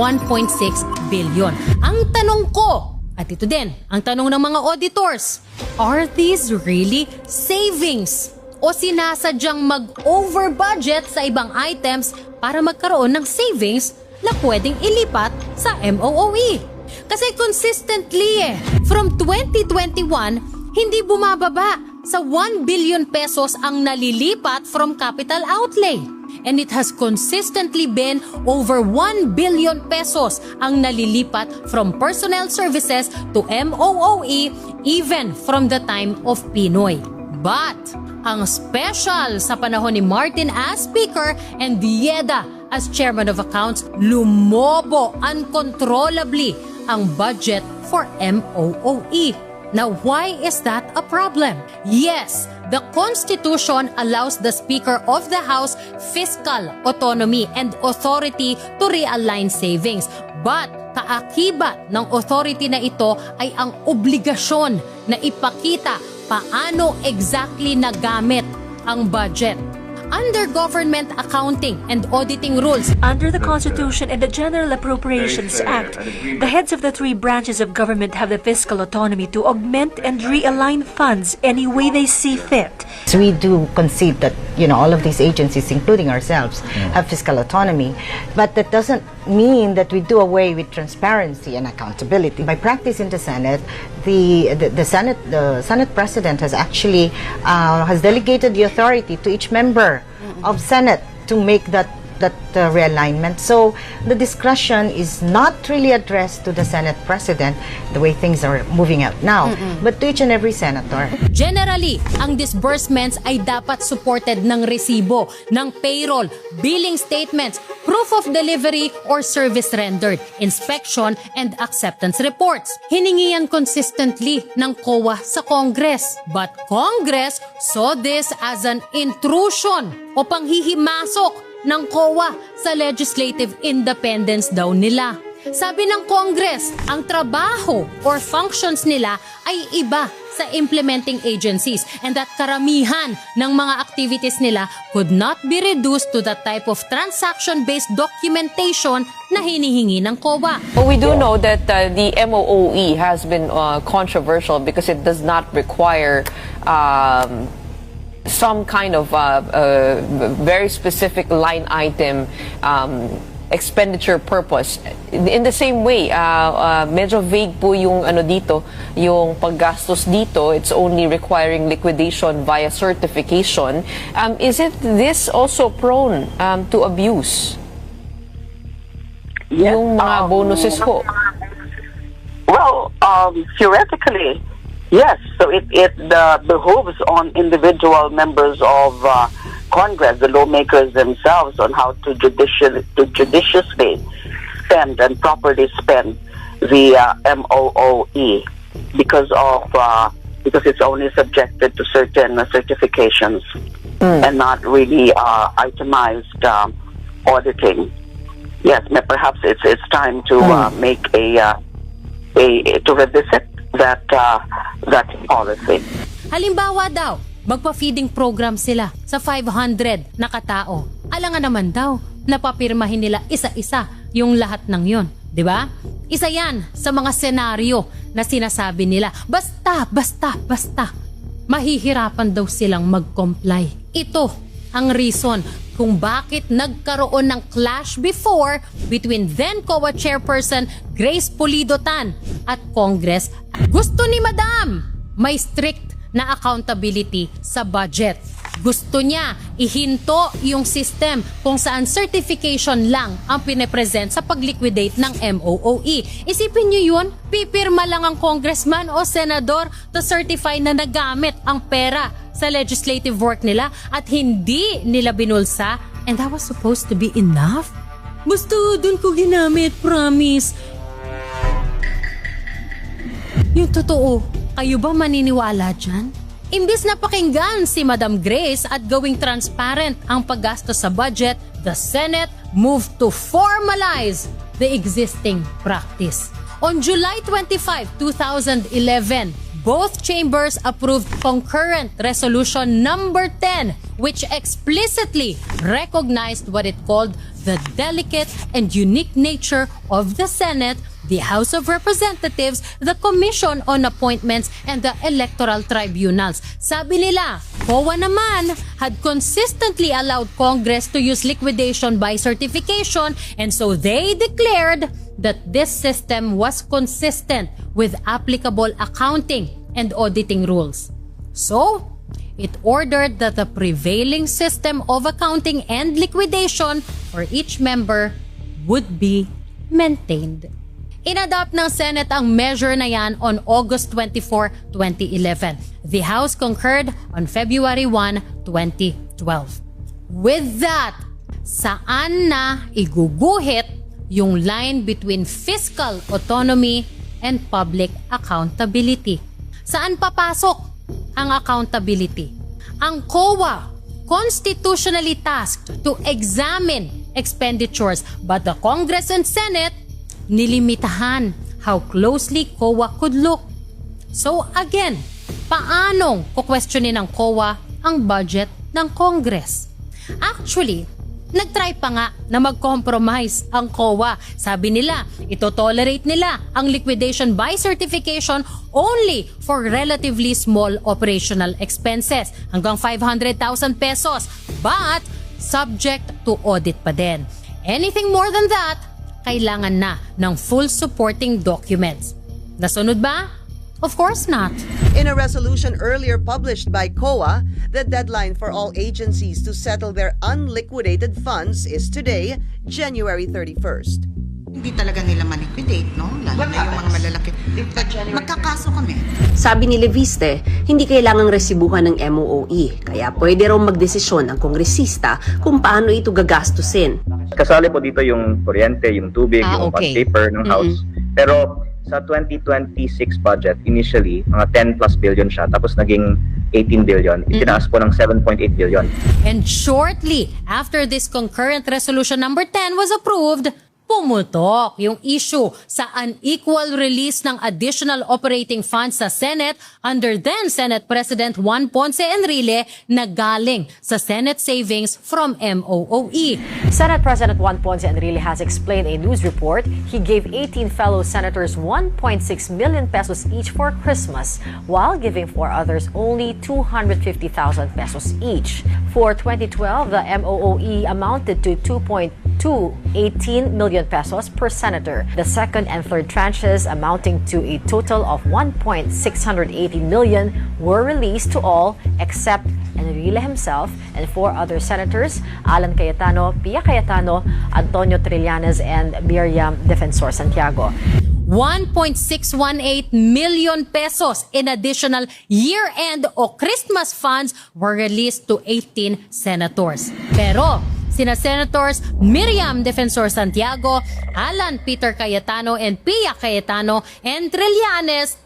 billion. Ang tanong ko, at ito din, ang tanong ng mga auditors, are these really savings? O sinasadyang mag-over budget sa ibang items para magkaroon ng savings na pwedeng ilipat sa MOOE? Kasi consistently from 2021, hindi bumababa sa 1 billion pesos ang nalilipat from capital outlay. And it has consistently been over 1 billion pesos ang nalilipat from personnel services to MOOE even from the time of Pinoy. But ang special sa panahon ni Martin as Speaker and Dieda as Chairman of Accounts, lumobo uncontrollably ang budget for MOOE. Now, why is that a problem? Yes, the Constitution allows the Speaker of the House fiscal autonomy and authority to realign savings. But kaakibat ng authority na ito ay ang obligasyon na ipakita paano exactly nagamit ang budget. Under government accounting and auditing rules, under the Constitution and the General Appropriations Act, the heads of the three branches of government have the fiscal autonomy to augment and realign funds any way they see fit. So we do concede that, all of these agencies, including ourselves, have fiscal autonomy, but that doesn't mean that we do away with transparency and accountability. By practice in the Senate, the Senate President has actually has delegated the authority to each member of Senate to make that that realignment. So the discretion is not really addressed to the Senate President, the way things are moving out now, but to each and every senator. Generally, ang disbursements ay dapat supported ng resibo, ng payroll, billing statements, proof of delivery or service rendered, inspection and acceptance reports. Hiningi yan consistently ng COA sa Congress. But Congress saw this as an intrusion o panghihimasok ng COA sa legislative independence daw nila. Sabi ng Congress, ang trabaho or functions nila ay iba sa implementing agencies and that karamihan ng mga activities nila could not be reduced to the type of transaction-based documentation na hinihingi ng COA. But we do know that the MOOE has been controversial because it does not require some kind of very specific line item expenditure purpose. In the same way, medyo vague po yung ano dito, yung paggastos dito. It's only requiring liquidation via certification. Isn't this also prone to abuse? Yes, yung mga bonuses po. Well, theoretically, yes. So it behooves on individual members of Congress, the lawmakers themselves, on how to judiciously spend and properly spend the MOOE because it's only subjected to certain certifications and not really itemized auditing. Yes, perhaps it's time to make to revisit that policy. Halimbawa daw, magpa-feeding program sila sa 500 na katao. Alangan naman daw, napapirmahin nila isa-isa yung lahat ng yon, di ba? Isa yan sa mga senaryo na sinasabi nila. Basta, mahihirapan daw silang mag-comply. Ito ang reason kung bakit nagkaroon ng clash before between then COA Chairperson Grace Pulido-Tan at Congress. Gusto ni Madam may strict na accountability sa budget. Gusto niya ihinto yung system kung saan certification lang ang pinapresent sa pag-liquidate ng MOOE. Isipin niyo yun, pipirma lang ang congressman o senador to certify na nagamit ang pera sa legislative work nila at hindi nila binulsa, and that was supposed to be enough? Basta dun ko ginamit, promise. Yung totoo, kayo ba maniniwala dyan? Imbis na pakinggan si Madam Grace at gawing transparent ang paggastos sa budget, the Senate moved to formalize the existing practice. On July 25, 2011, both chambers approved concurrent resolution number 10, which explicitly recognized what it called the delicate and unique nature of the Senate, the House of Representatives, the Commission on Appointments, and the Electoral Tribunals. Sabi nila, COA naman had consistently allowed Congress to use liquidation by certification, and so they declared that this system was consistent with applicable accounting and auditing rules. So, it ordered that the prevailing system of accounting and liquidation for each member would be maintained. Inadopt ng Senate ang measure na yan on August 24, 2011. The House concurred on February 1, 2012. With that, saan na iguguhit yung line between fiscal autonomy and public accountability? Saan papasok ang accountability? Ang COA, constitutionally tasked to examine expenditures, but the Congress and Senate nilimitahan how closely COA could look. So again, paanong kukwestiyonin ng COA ang budget ng Congress? Actually, nagtry pa nga na mag-compromise ang COA. Sabi nila, ito-tolerate nila ang liquidation by certification only for relatively small operational expenses, hanggang 500,000 pesos, but subject to audit pa din. Anything more than that, kailangan na ng full supporting documents. Nasunod ba? Of course not. In a resolution earlier published by COA, the deadline for all agencies to settle their unliquidated funds is today, January 31st. Hindi talaga nila ma-liquidate, no? Lalo na yung mga malalaki. Magkakaso kami. Sabi ni Leviste, hindi kailangang resibuhan ng MOOE, kaya pwede raw magdesisyon ang kongresista kung paano ito gagastusin. Kasali po dito yung kuryente, yung tubig, yung paper ng house. Pero sa 2026 budget, initially, mga 10 plus billion siya, tapos naging 18 billion. Itinaas po ng 7.8 billion. And shortly after this concurrent resolution number 10 was approved, pumutok yung issue sa unequal release ng additional operating funds sa Senate under then Senate President Juan Ponce Enrile na galing sa Senate savings from MOOE. Senate President Juan Ponce Enrile has explained a news report he gave 18 fellow senators 1.6 million pesos each for Christmas, while giving 4 others only 250,000 pesos each. For 2012, the MOOE amounted to 2.218 million pesos per senator. The second and third tranches, amounting to a total of 1.680 million, were released to all except Enrile himself and 4 other senators, Alan Cayetano, Pia Cayetano, Antonio Trillanes, and Miriam Defensor Santiago. 1.618 million pesos in additional year-end o Christmas funds were released to 18 senators. Pero sina Senators Miriam Defensor Santiago, Alan Peter Cayetano, and Pia Cayetano and Trillanes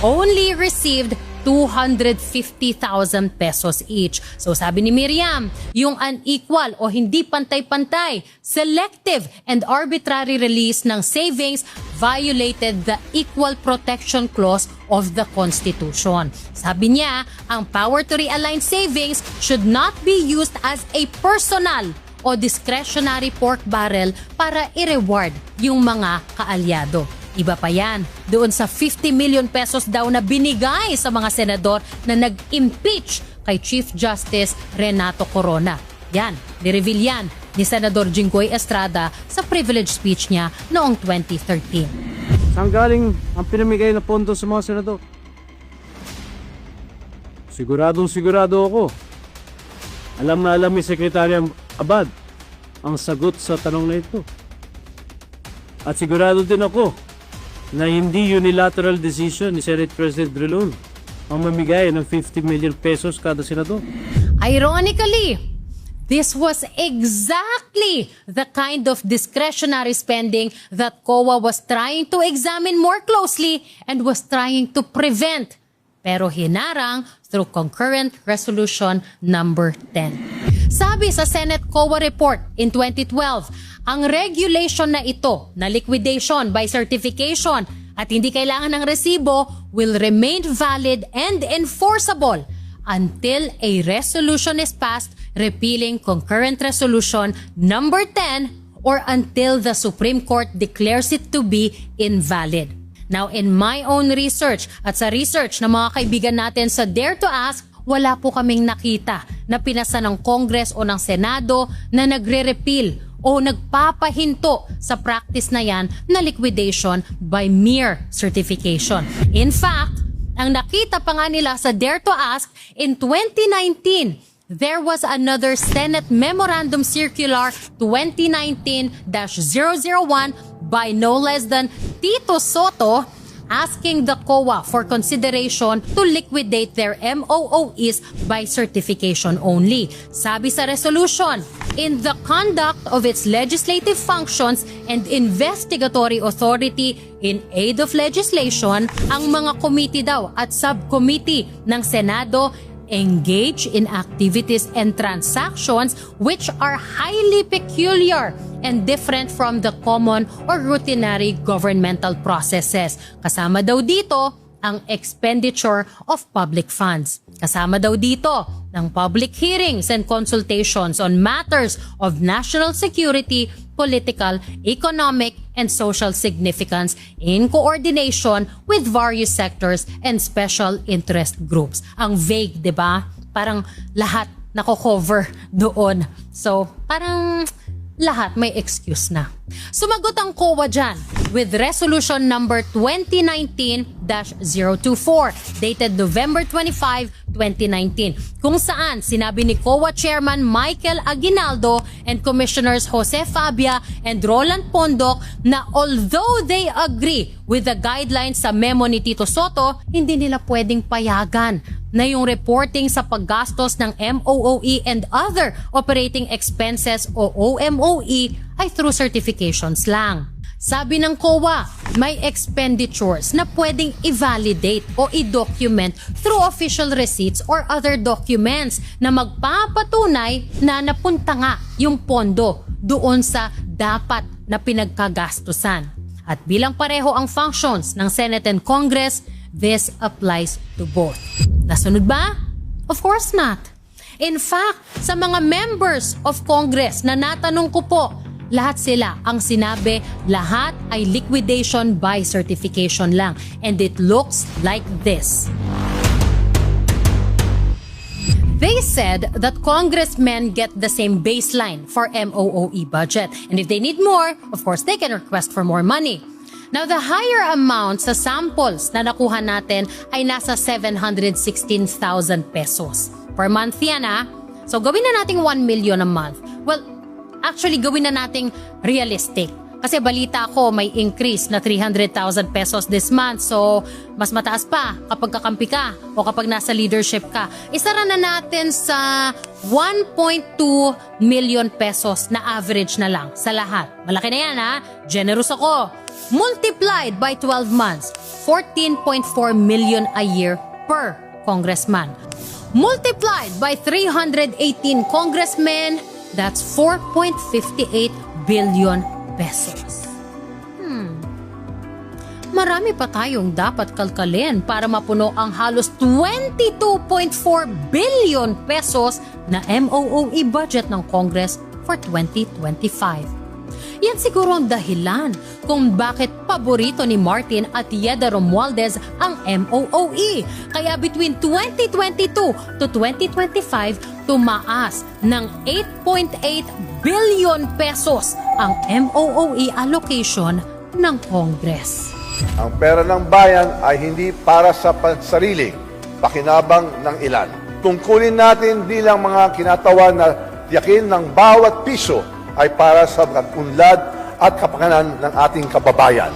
only received 250,000 pesos each. So sabi ni Miriam, yung unequal o hindi pantay-pantay, selective and arbitrary release ng savings violated the Equal Protection Clause of the Constitution. Sabi niya, ang power to realign savings should not be used as a personal o discretionary pork barrel para i-reward yung mga kaalyado. Iba pa yan, doon sa 50 million pesos daw na binigay sa mga senador na nag-impeach kay Chief Justice Renato Corona. Yan, nireveal yan ni Senador Jinggoy Estrada sa privilege speech niya noong 2013. Saan galing ang pinamigay na pondo sa mga senador? Sigurado ako. Alam na alam ni Secretary Abad ang sagot sa tanong na ito. At sigurado din ako na hindi unilateral decision ni Senate President Drilon ang mamigay ng 50 million pesos kada senador. Ironically, this was exactly the kind of discretionary spending that COA was trying to examine more closely and was trying to prevent, pero hinarang through concurrent resolution number 10. Sabi sa Senate COA report in 2012, ang regulation na ito na liquidation by certification at hindi kailangan ng resibo will remain valid and enforceable until a resolution is passed repealing concurrent resolution number 10 or until the Supreme Court declares it to be invalid. Now, in my own research at sa research ng mga kaibigan natin sa Dare to Ask, wala po kaming nakita na pinasa ng Congress o ng Senado na nagre-repeal o nagpapahinto sa practice na yan na liquidation by mere certification. In fact, ang nakita pa nga nila sa Dare to Ask, in 2019, there was another Senate Memorandum Circular 2019-001 by no less than Tito Soto asking the COA for consideration to liquidate their MOOEs by certification only. Sabi sa resolution, in the conduct of its legislative functions and investigatory authority in aid of legislation, ang mga committee daw at subcommittee ng Senado engage in activities and transactions which are highly peculiar and different from the common or routinary governmental processes. Kasama daw dito ang expenditure of public funds. Kasama daw dito ng public hearings and consultations on matters of national security, political, economic, and social significance in coordination with various sectors and special interest groups. Ang vague, 'di ba? Parang lahat nako-cover doon. So, parang lahat may excuse na. Sumagot ang COA dyan with Resolution number 2019-024 dated November 25, 2019 kung saan sinabi ni COA Chairman Michael Aguinaldo and Commissioners Jose Fabia and Roland Pondoc na although they agree with the guidelines sa memo ni Tito Soto, hindi nila pwedeng payagan na yung reporting sa paggastos ng MOOE and other operating expenses o OMOE ay through certifications lang. Sabi ng COA, may expenditures na pwedeng i-validate o i-document through official receipts or other documents na magpapatunay na napunta nga yung pondo doon sa dapat na pinagkagastusan. At bilang pareho ang functions ng Senate and Congress, this applies to both. Nasunod ba? Of course not. In fact, sa mga members of Congress na natanong ko po, lahat sila ang sinabi, lahat ay liquidation by certification lang. And it looks like this. They said that congressmen get the same baseline for MOOE budget. And if they need more, of course, they can request for more money. Now, the higher amount sa samples na nakuha natin ay nasa 716,000 pesos. Per month yan, ha? So, gawin na nating 1 million a month. Well, actually, gawin na nating realistic. Kasi balita ko may increase na 300,000 pesos this month. So, mas mataas pa kapag kakampi ka o kapag nasa leadership ka. Isara na natin sa 1.2 million pesos na average na lang sa lahat. Malaki na yan, ha? Generous ako. Multiplied by 12 months, 14.4 million a year per congressman. Multiplied by 318 congressmen, that's 4.58 billion pesos. Marami pa tayong dapat kalkalin para mapuno ang halos 22.4 billion pesos na MOOE budget ng Congress for 2025. Yan siguro ang dahilan kung bakit paborito ni Martin at Yeda Romualdez ang MOOE. Kaya between 2022 to 2025, tumaas ng 8.8 billion pesos ang MOOE allocation ng Congress. Ang pera ng bayan ay hindi para sa pansariling pakinabang ng ilan. Tungkulin natin bilang mga kinatawan na tiyakin ng bawat piso ay para sa pag-unlad at kapakanan ng ating kababayan.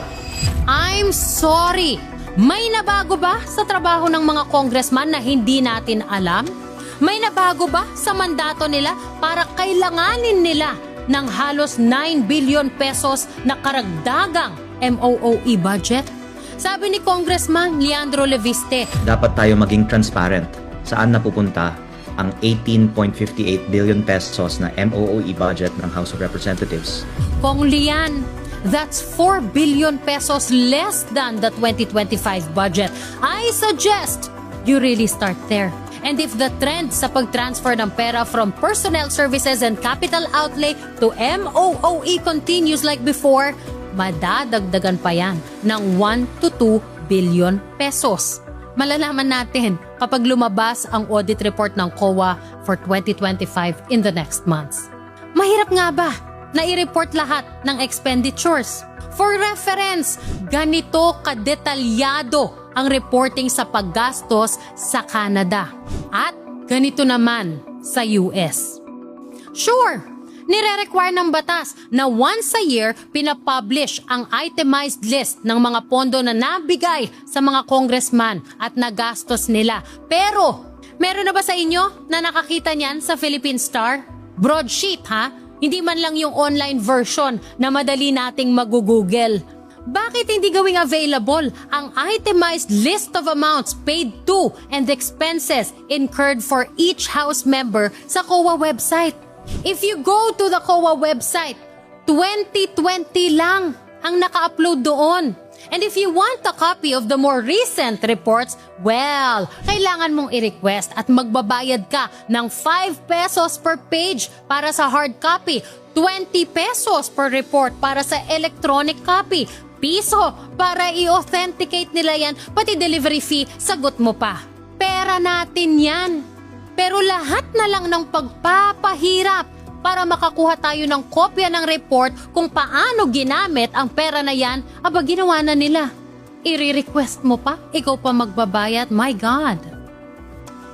I'm sorry. May nabago ba sa trabaho ng mga congressman na hindi natin alam? May nabago ba sa mandato nila para kailanganin nila ng halos 9 billion pesos na karagdagang MOOE budget? Sabi ni Congressman Leandro Leviste, dapat tayo maging transparent saan napupunta ang 18.58 billion pesos na MOOE budget ng House of Representatives. Kong Lian, that's 4 billion pesos less than the 2025 budget. I suggest you really start there. And if the trend sa pag-transfer ng pera from personnel services and capital outlay to MOOE continues like before, madadagdagan pa yan ng 1 to 2 billion pesos. Malalaman natin kapag lumabas ang audit report ng COA for 2025 in the next months. Mahirap nga ba na i-report lahat ng expenditures? For reference, ganito kadetalyado ang reporting sa paggastos sa Canada at ganito naman sa US. Sure, nire-require ng batas na once a year pinapublish ang itemized list ng mga pondo na nabigay sa mga congressman at nagastos nila. Pero, meron na ba sa inyo na nakakita niyan sa Philippine Star? Broadsheet, ha? Hindi man lang yung online version na madali nating magugugel. Bakit hindi gawing available ang itemized list of amounts paid to and expenses incurred for each House member sa COA website? If you go to the COA website, 2020 lang ang naka-upload doon. And if you want a copy of the more recent reports, well, kailangan mong i-request at magbabayad ka ng 5 pesos per page para sa hard copy, 20 pesos per report para sa electronic copy, piso para i-authenticate nila yan, pati delivery fee, sagot mo pa. Pera natin yan. Pero lahat na lang ng pagpapahirap para makakuha tayo ng kopya ng report kung paano ginamit ang pera na yan, aba ginawa na nila. I-request mo pa? Ikaw pa magbabayad? My God!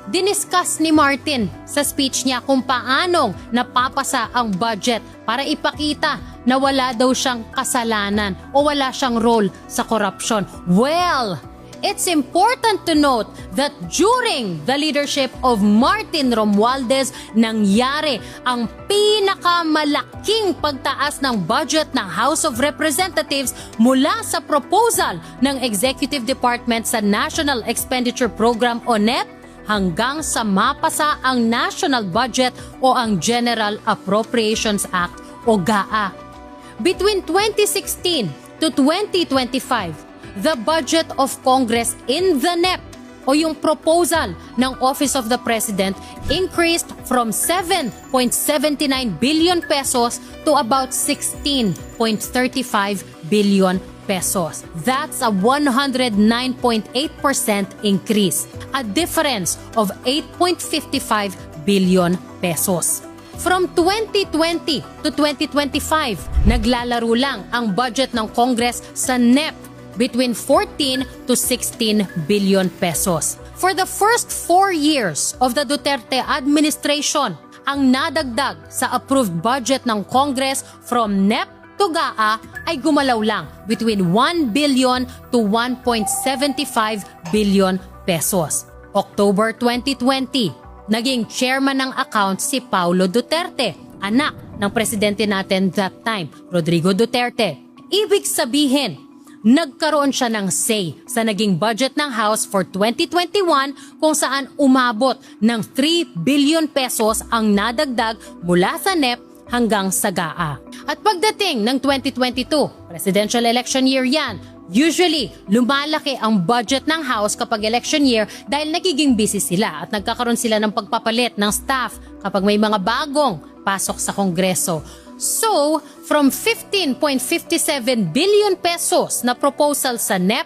Diniscuss ni Martin sa speech niya kung paanong napapasa ang budget para ipakita na wala daw siyang kasalanan o wala siyang role sa corruption. Well, it's important to note that during the leadership of Martin Romualdez, nangyari ang pinakamalaking pagtaas ng budget ng House of Representatives mula sa proposal ng Executive Department sa National Expenditure Program o NEP hanggang sa mapasa ang National Budget o ang General Appropriations Act o GAA. Between 2016 to 2025, the budget of Congress in the NEP o yung proposal ng Office of the President increased from 7.79 billion pesos to about 16.35 billion pesos. That's a 109.8% increase, a difference of 8.55 billion pesos. From 2020 to 2025, naglalaro lang ang budget ng Congress sa NEP between 14 to 16 billion pesos. For the first 4 years of the Duterte administration, ang nadagdag sa approved budget ng Congress from NEP to GAA ay gumalaw lang between 1 billion to 1.75 billion pesos. October 2020, naging chairman ng account si Paulo Duterte, anak ng presidente natin that time, Rodrigo Duterte. Ibig sabihin, nagkaroon siya ng say sa naging budget ng House for 2021 kung saan umabot ng 3 billion pesos ang nadagdag mula sa NEP hanggang sa GAA. At pagdating ng 2022, presidential election year yan, usually lumalaki ang budget ng House kapag election year dahil nagiging busy sila at nagkakaroon sila ng pagpapalit ng staff kapag may mga bagong pasok sa Kongreso. So, from 15.57 billion pesos na proposal sa NEP,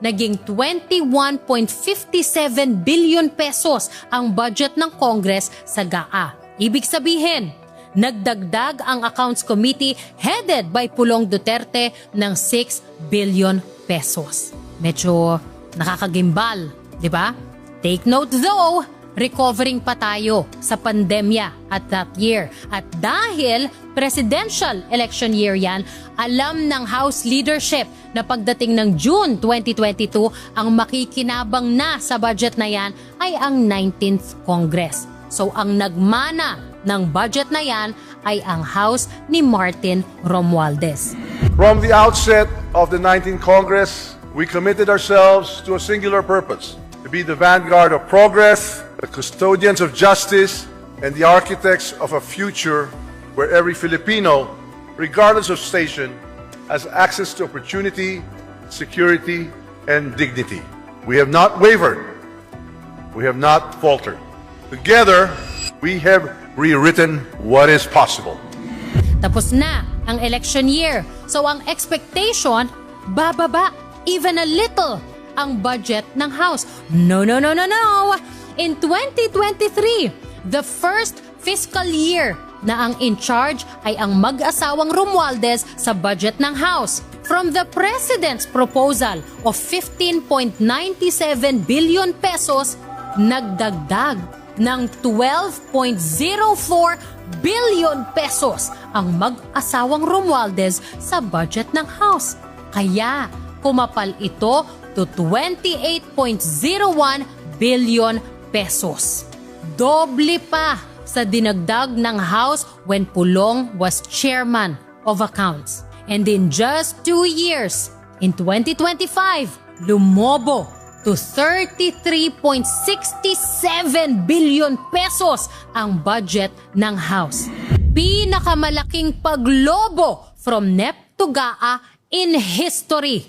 naging 21.57 billion pesos ang budget ng Congress sa GAA. Ibig sabihin, nagdagdag ang Accounts Committee headed by Pulong Duterte ng 6 billion pesos. Medyo nakakagimbal, di ba? Take note though, recovering pa tayo sa pandemya at that year. At dahil presidential election year yan, alam ng House leadership na pagdating ng June 2022, ang makikinabang na sa budget na yan ay ang 19th Congress. So ang nagmana ng budget na yan ay ang House ni Martin Romualdez. From the outset of the 19th Congress, we committed ourselves to a singular purpose, to be the vanguard of progress, the custodians of justice, and the architects of a future where every Filipino, regardless of station, has access to opportunity, security, and dignity. We have not wavered. We have not faltered. Together, we have rewritten what is possible. Tapos na ang election year. So ang expectation, bababa even a little ang budget ng House. No. In 2023, the first fiscal year na ang in charge ay ang mag-asawang Romualdez sa budget ng House. From the President's proposal of 15.97 billion pesos, nagdagdag ng 12.04 billion pesos ang mag-asawang Romualdez sa budget ng House. Kaya kumapal ito to 28.01 billion pesos. Doble pa sa dinagdag ng House when Pulong was chairman of accounts. And in just 2 years, in 2025, lumobo to 33.67 billion pesos ang budget ng House. Pinakamalaking paglobo from NEP to GAA in history.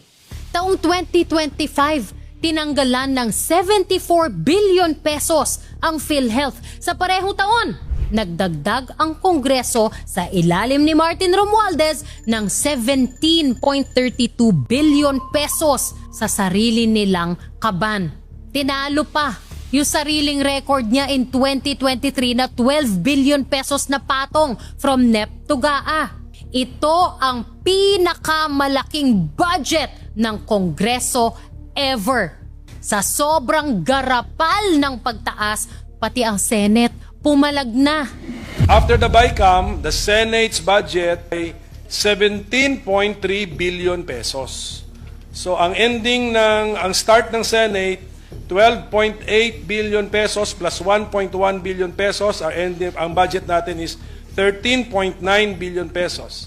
Taong 2025, tinanggalan ng 74 billion pesos ang PhilHealth. Sa parehong taon, nagdagdag ang Kongreso sa ilalim ni Martin Romualdez ng 17.32 billion pesos sa sarili nilang kaban. Tinalo pa yung sariling record niya in 2023 na 12 billion pesos na patong from NEP to GAA. Ito ang pinakamalaking budget ng Kongreso ever. Sa sobrang garapal ng pagtaas, pati ang Senate pumalag na. After the BICAM, the Senate's budget ay 17.3 billion pesos. So ang ang start ng Senate, 12.8 billion pesos plus 1.1 billion pesos. Ang budget natin is 13.9 billion pesos.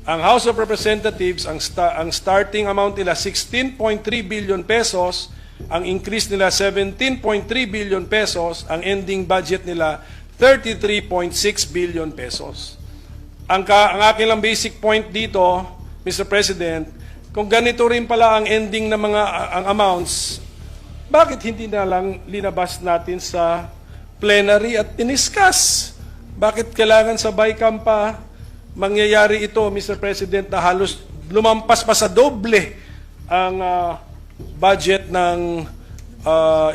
Ang House of Representatives, ang starting amount nila 16.3 billion pesos, ang increase nila 17.3 billion pesos, ang ending budget nila 33.6 billion pesos. Ang aking lang basic point dito, Mr. President, kung ganito rin pala ang ending ng mga amounts, bakit hindi na lang linabas natin sa plenary at diniscuss? Bakit kailangan sa BICAM pa mangyayari ito, Mr. President, na halos lumampas pa sa doble ang budget ng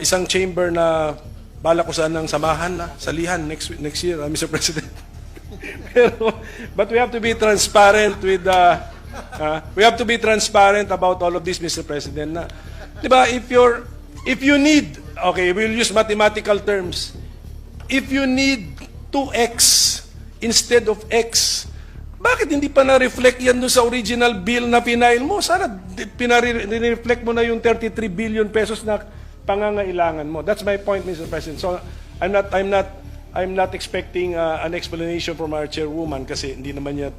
isang chamber na bala ko saan ng samahan na salihan next year, Mr. President. But we have to be transparent with we have to be transparent about all of this, Mr. President. Na, diba, if you need, okay, we'll use mathematical terms. If you need 2x instead of x, bakit hindi pa na-reflect yan doon sa original bill na pinail mo? Sana pinare-reflect mo na yung 33 billion pesos na pangangailangan mo. That's my point, Mr. President. So I'm not expecting an explanation from our chairwoman kasi hindi naman niya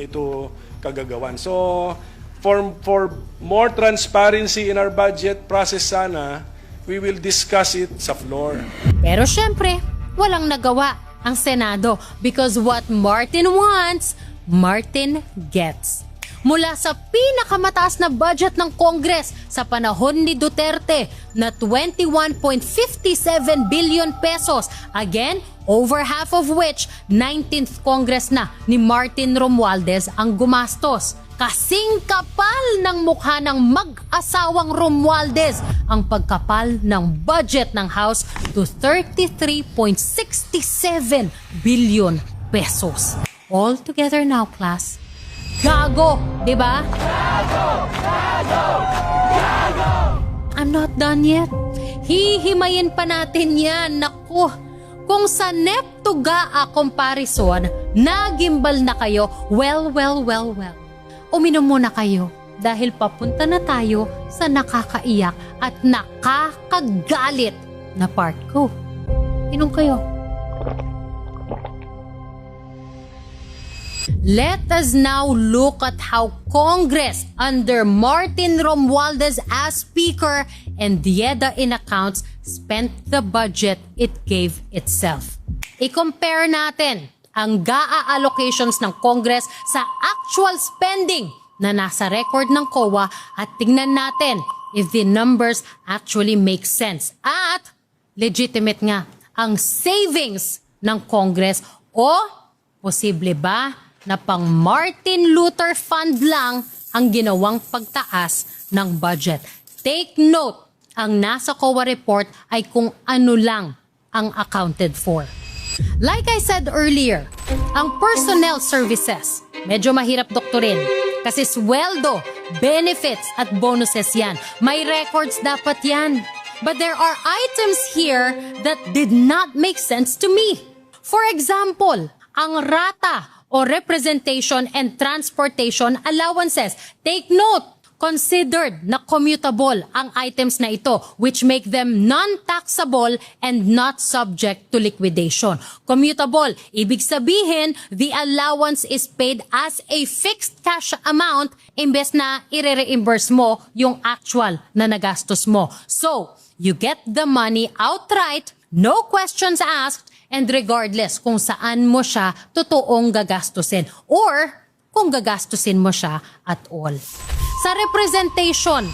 ito kagagawan. So for more transparency in our budget process sana, we will discuss it sa floor. Pero syempre, walang nagawa ang Senado because what Martin wants, Martin gets. Mula sa pinakamataas na budget ng Congress sa panahon ni Duterte na 21.57 billion pesos. Again, over half of which 19th Congress na ni Martin Romualdez ang gumastos. Kasing kapal ng mukha ng mag-asawang Romualdez ang pagkapal ng budget ng House to 33.67 billion pesos. All together now, class. Gago, di ba? Gago! Gago! Gago! I'm not done yet. Hihimayin pa natin yan. Naku, kung sa NEP to GAA comparison, nagimbal na kayo, well. Uminom muna kayo dahil papunta na tayo sa nakakaiyak at nakakagalit na part ko. Inom kayo. Let us now look at how Congress under Martin Romualdez as Speaker and Dieda in accounts spent the budget it gave itself. I-compare natin ang GAA allocations ng Congress sa actual spending na nasa record ng COA at tingnan natin if the numbers actually make sense at legitimate nga ang savings ng Congress o posible ba na pang Martin Luther Fund lang ang ginawang pagtaas ng budget. Take note, ang nasa COA report ay kung ano lang ang accounted for. Like I said earlier, ang personnel services, medyo mahirap doktorin kasi sweldo, benefits at bonuses yan. May records dapat yan. But there are items here that did not make sense to me. For example, ang rata o representation and transportation allowances. Take note, considered na commutable ang items na ito which make them non-taxable and not subject to liquidation. Commutable, ibig sabihin the allowance is paid as a fixed cash amount imbes na i-reimburse mo yung actual na nagastos mo. So, you get the money outright, no questions asked, and regardless kung saan mo siya totoong gagastusin or kung gagastusin mo siya at all. Sa representation,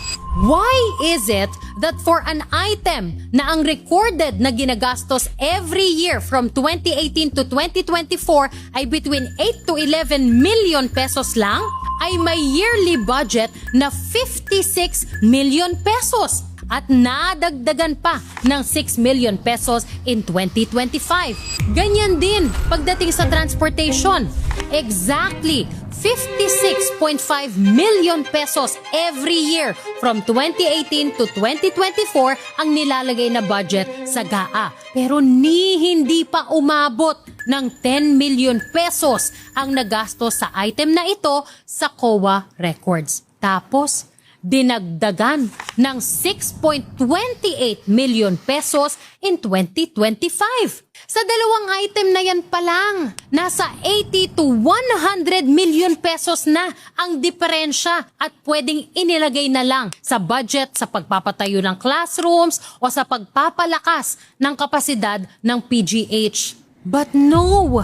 why is it that for an item na ang recorded na ginagastos every year from 2018 to 2024 ay between 8 to 11 million pesos lang, ay may yearly budget na 56 million pesos? at nadagdagan pa ng 6 million pesos in 2025. Ganyan din pagdating sa transportation. Exactly 56.5 million pesos every year from 2018 to 2024 ang nilalagay na budget sa GAA. Pero hindi pa umabot ng 10 million pesos ang nagastos sa item na ito sa COA records. Tapos, dinagdagan ng 6.28 million pesos in 2025. Sa dalawang item na yan pa lang, nasa 80 to 100 million pesos na ang diferensya at pwedeng inilagay na lang sa budget sa pagpapatayo ng classrooms o sa pagpapalakas ng kapasidad ng PGH. But no!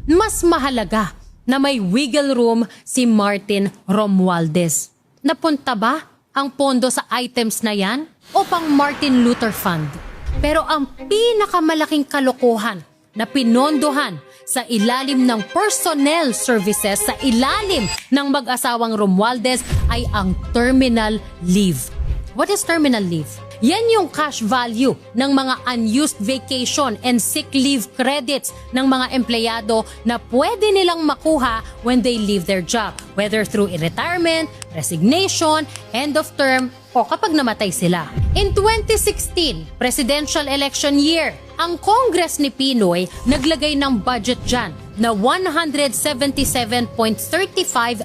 Mas mahalaga na may wiggle room si Martin Romualdez. Napunta ba ang pondo sa items na yan o pang Martin Luther Fund? Pero ang pinakamalaking kalokohan na pinondohan sa ilalim ng personnel services sa ilalim ng mag-asawang Romualdez ay ang terminal leave. What is terminal leave? Yan yung cash value ng mga unused vacation and sick leave credits ng mga empleyado na pwede nilang makuha when they leave their job, whether through retirement, resignation, end of term, o kapag namatay sila. In 2016, presidential election year, ang Congress ni Pinoy naglagay ng budget dyan na 177.35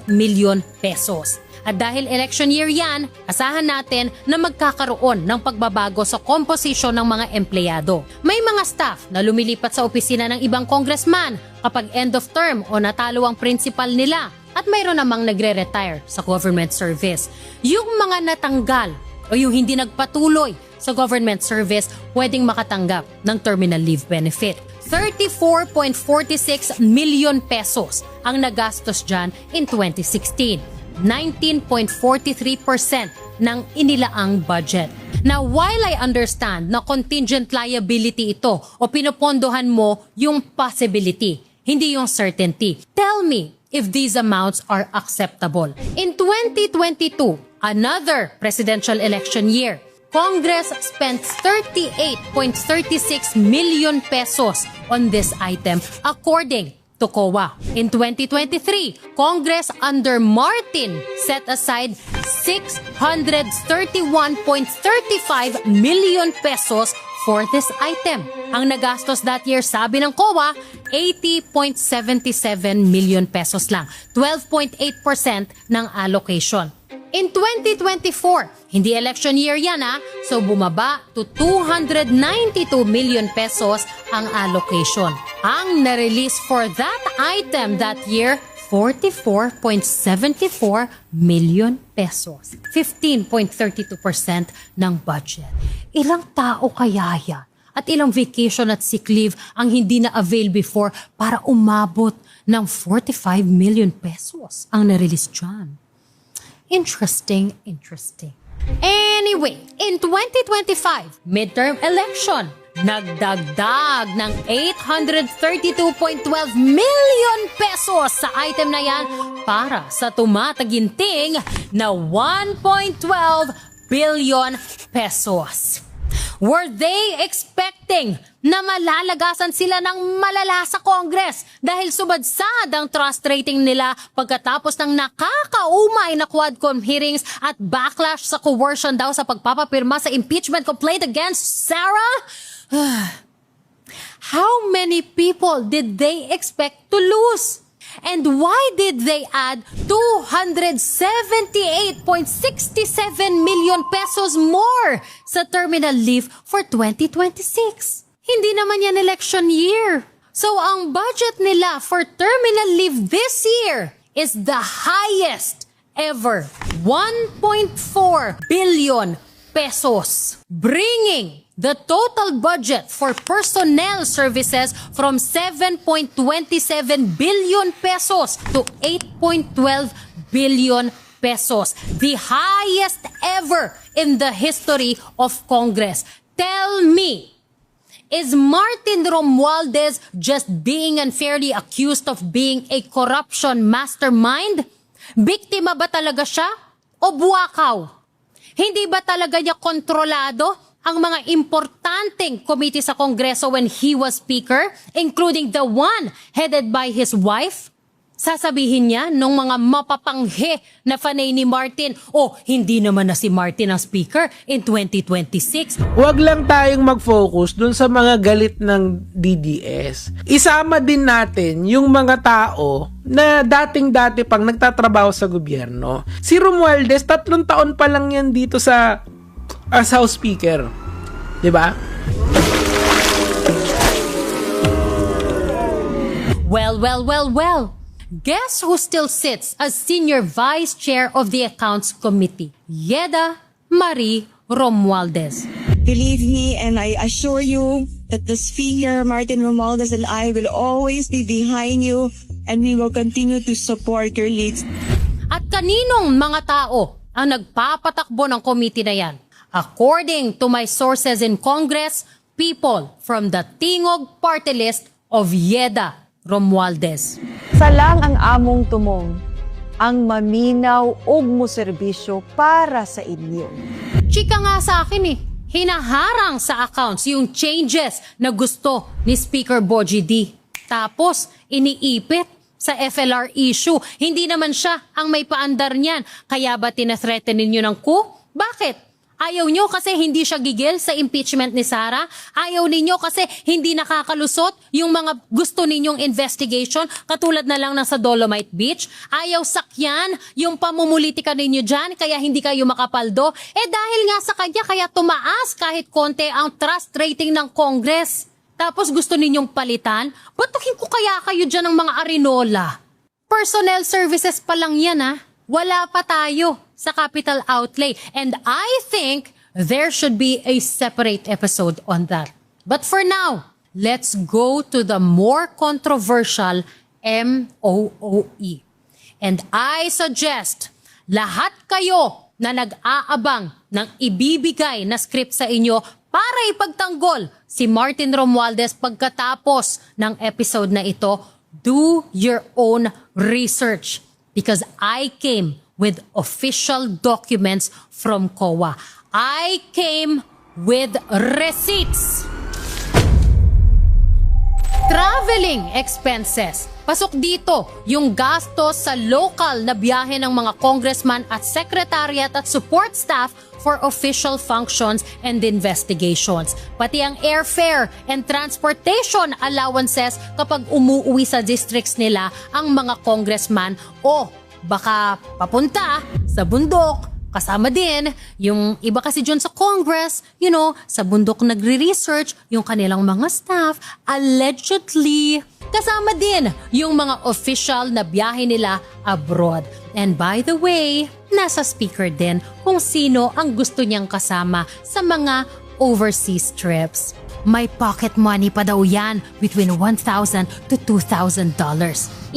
million pesos. At dahil election year yan, asahan natin na magkakaroon ng pagbabago sa komposisyon ng mga empleyado. May mga staff na lumilipat sa opisina ng ibang congressman kapag end of term o natalo ang principal nila. At mayroon namang nagre-retire sa government service. Yung mga natanggal o yung hindi nagpatuloy sa government service pwedeng makatanggap ng terminal leave benefit. 34.46 million pesos ang nagastos dyan in 2016. 19.43% ng inilaang budget. Now, while I understand na contingent liability ito o pinopondohan mo yung possibility, hindi yung certainty, tell me if these amounts are acceptable. In 2022, another presidential election year, Congress spent 38.36 million pesos on this item according to COA. In 2023, Congress under Martin set aside 631.35 million pesos for this item. Ang nagastos that year, sabi ng COA, 80.77 million pesos lang, 12.8% ng allocation. In 2024, hindi election year yan so bumaba to 292 million pesos ang allocation. Ang na-release for that item that year, 44.74 million pesos. 15.32% ng budget. Ilang tao kaya yan? At ilang vacation at sick leave ang hindi na-avail before para umabot ng 45 million pesos ang na-release dyan? Interesting. Anyway, in 2025, midterm election, nagdagdag ng 832.12 million pesos sa item na yan para sa tumataginting na 1.12 billion pesos. Were they expecting na malalagasan sila ng malala sa Congress dahil subadsad ang trust rating nila pagkatapos ng nakakaumay na Quadcom hearings at backlash sa coercion daw sa pagpapapirma sa impeachment complaint against Sarah? How many people did they expect to lose? And why did they add 278.67 million pesos more sa terminal leave for 2026? Hindi naman yan election year. So ang budget nila for terminal leave this year is the highest ever, 1.4 billion pesos, bringing the total budget for personnel services from 7.27 billion pesos to 8.12 billion pesos, the highest ever in the history of Congress. Tell me, is Martin Romualdez just being unfairly accused of being a corruption mastermind? Biktima ba talaga siya o buwakaw? Hindi ba talaga niya kontrolado ang mga importanteng committee sa Kongreso when he was Speaker, including the one headed by his wife? Sasabihin niya nung mga mapapanghe na fanay ni Martin, hindi naman na si Martin ang Speaker in 2026. Huwag lang tayong mag-focus dun sa mga galit ng DDS. Isama din natin yung mga tao na dating-dati pang nagtatrabaho sa gobyerno. Si Romualdez, 3 taon pa lang yan dito as House Speaker. Diba? Well. Guess who still sits as Senior Vice Chair of the Accounts Committee? Yeda Marie Romualdez. Believe me, and I assure you that the Speaker, Martin Romualdez, and I will always be behind you, and we will continue to support your leads. At kaninong mga tao ang nagpapatakbo ng committee na yan? According to my sources in Congress, people from the Tingog party list of Yeda Romualdez. Salang ang among tumong, ang maminaw ug mo serbisyo para sa inyo. Chika nga sa akin hinaharang sa accounts yung changes na gusto ni Speaker Bogie D. Tapos, iniipit sa FLR issue. Hindi naman siya ang may paandar niyan. Kaya ba tinathreaten ninyo ng coup? Bakit? Ayaw nyo kasi hindi siya gigil sa impeachment ni Sara? Ayaw ninyo kasi hindi nakakalusot yung mga gusto ninyong investigation katulad na lang ng sa Dolomite Beach? Ayaw sakyan yung pamumulitika ninyo dyan kaya hindi kayo makapaldo? Dahil nga sa kanya kaya tumaas kahit konti ang trust rating ng Congress. Tapos gusto ninyong palitan? Batuhin ko kaya kayo dyan ng mga arinola? Personnel services pa lang yan Wala pa tayo sa capital outlay. And I think there should be a separate episode on that. But for now, let's go to the more controversial MOOE. And I suggest lahat kayo na nag-aabang ng ibibigay na script sa inyo para ipagtanggol si Martin Romualdez pagkatapos ng episode na ito, do your own research. Because I came with official documents from COA. I came with receipts. Traveling expenses. Pasok dito yung gastos sa local na biyahe ng mga congressman at secretariat at support staff for official functions and investigations. Pati ang airfare and transportation allowances kapag umuwi sa districts nila ang mga congressman o baka papunta sa bundok. Kasama din, yung iba kasi dyan sa Congress, sa bundok nagre-research, yung kanilang mga staff, allegedly, kasama din yung mga official na biyahe nila abroad. And by the way, nasa speaker din kung sino ang gusto niyang kasama sa mga overseas trips. May pocket money pa daw yan between $1,000 to $2,000.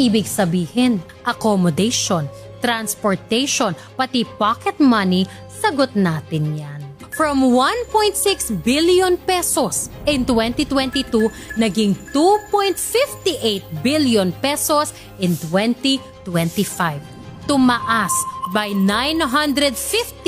Ibig sabihin, accommodation, transportation, pati pocket money, sagot natin yan. From 1.6 billion pesos in 2022, naging 2.58 billion pesos in 2025. Tumaas by 950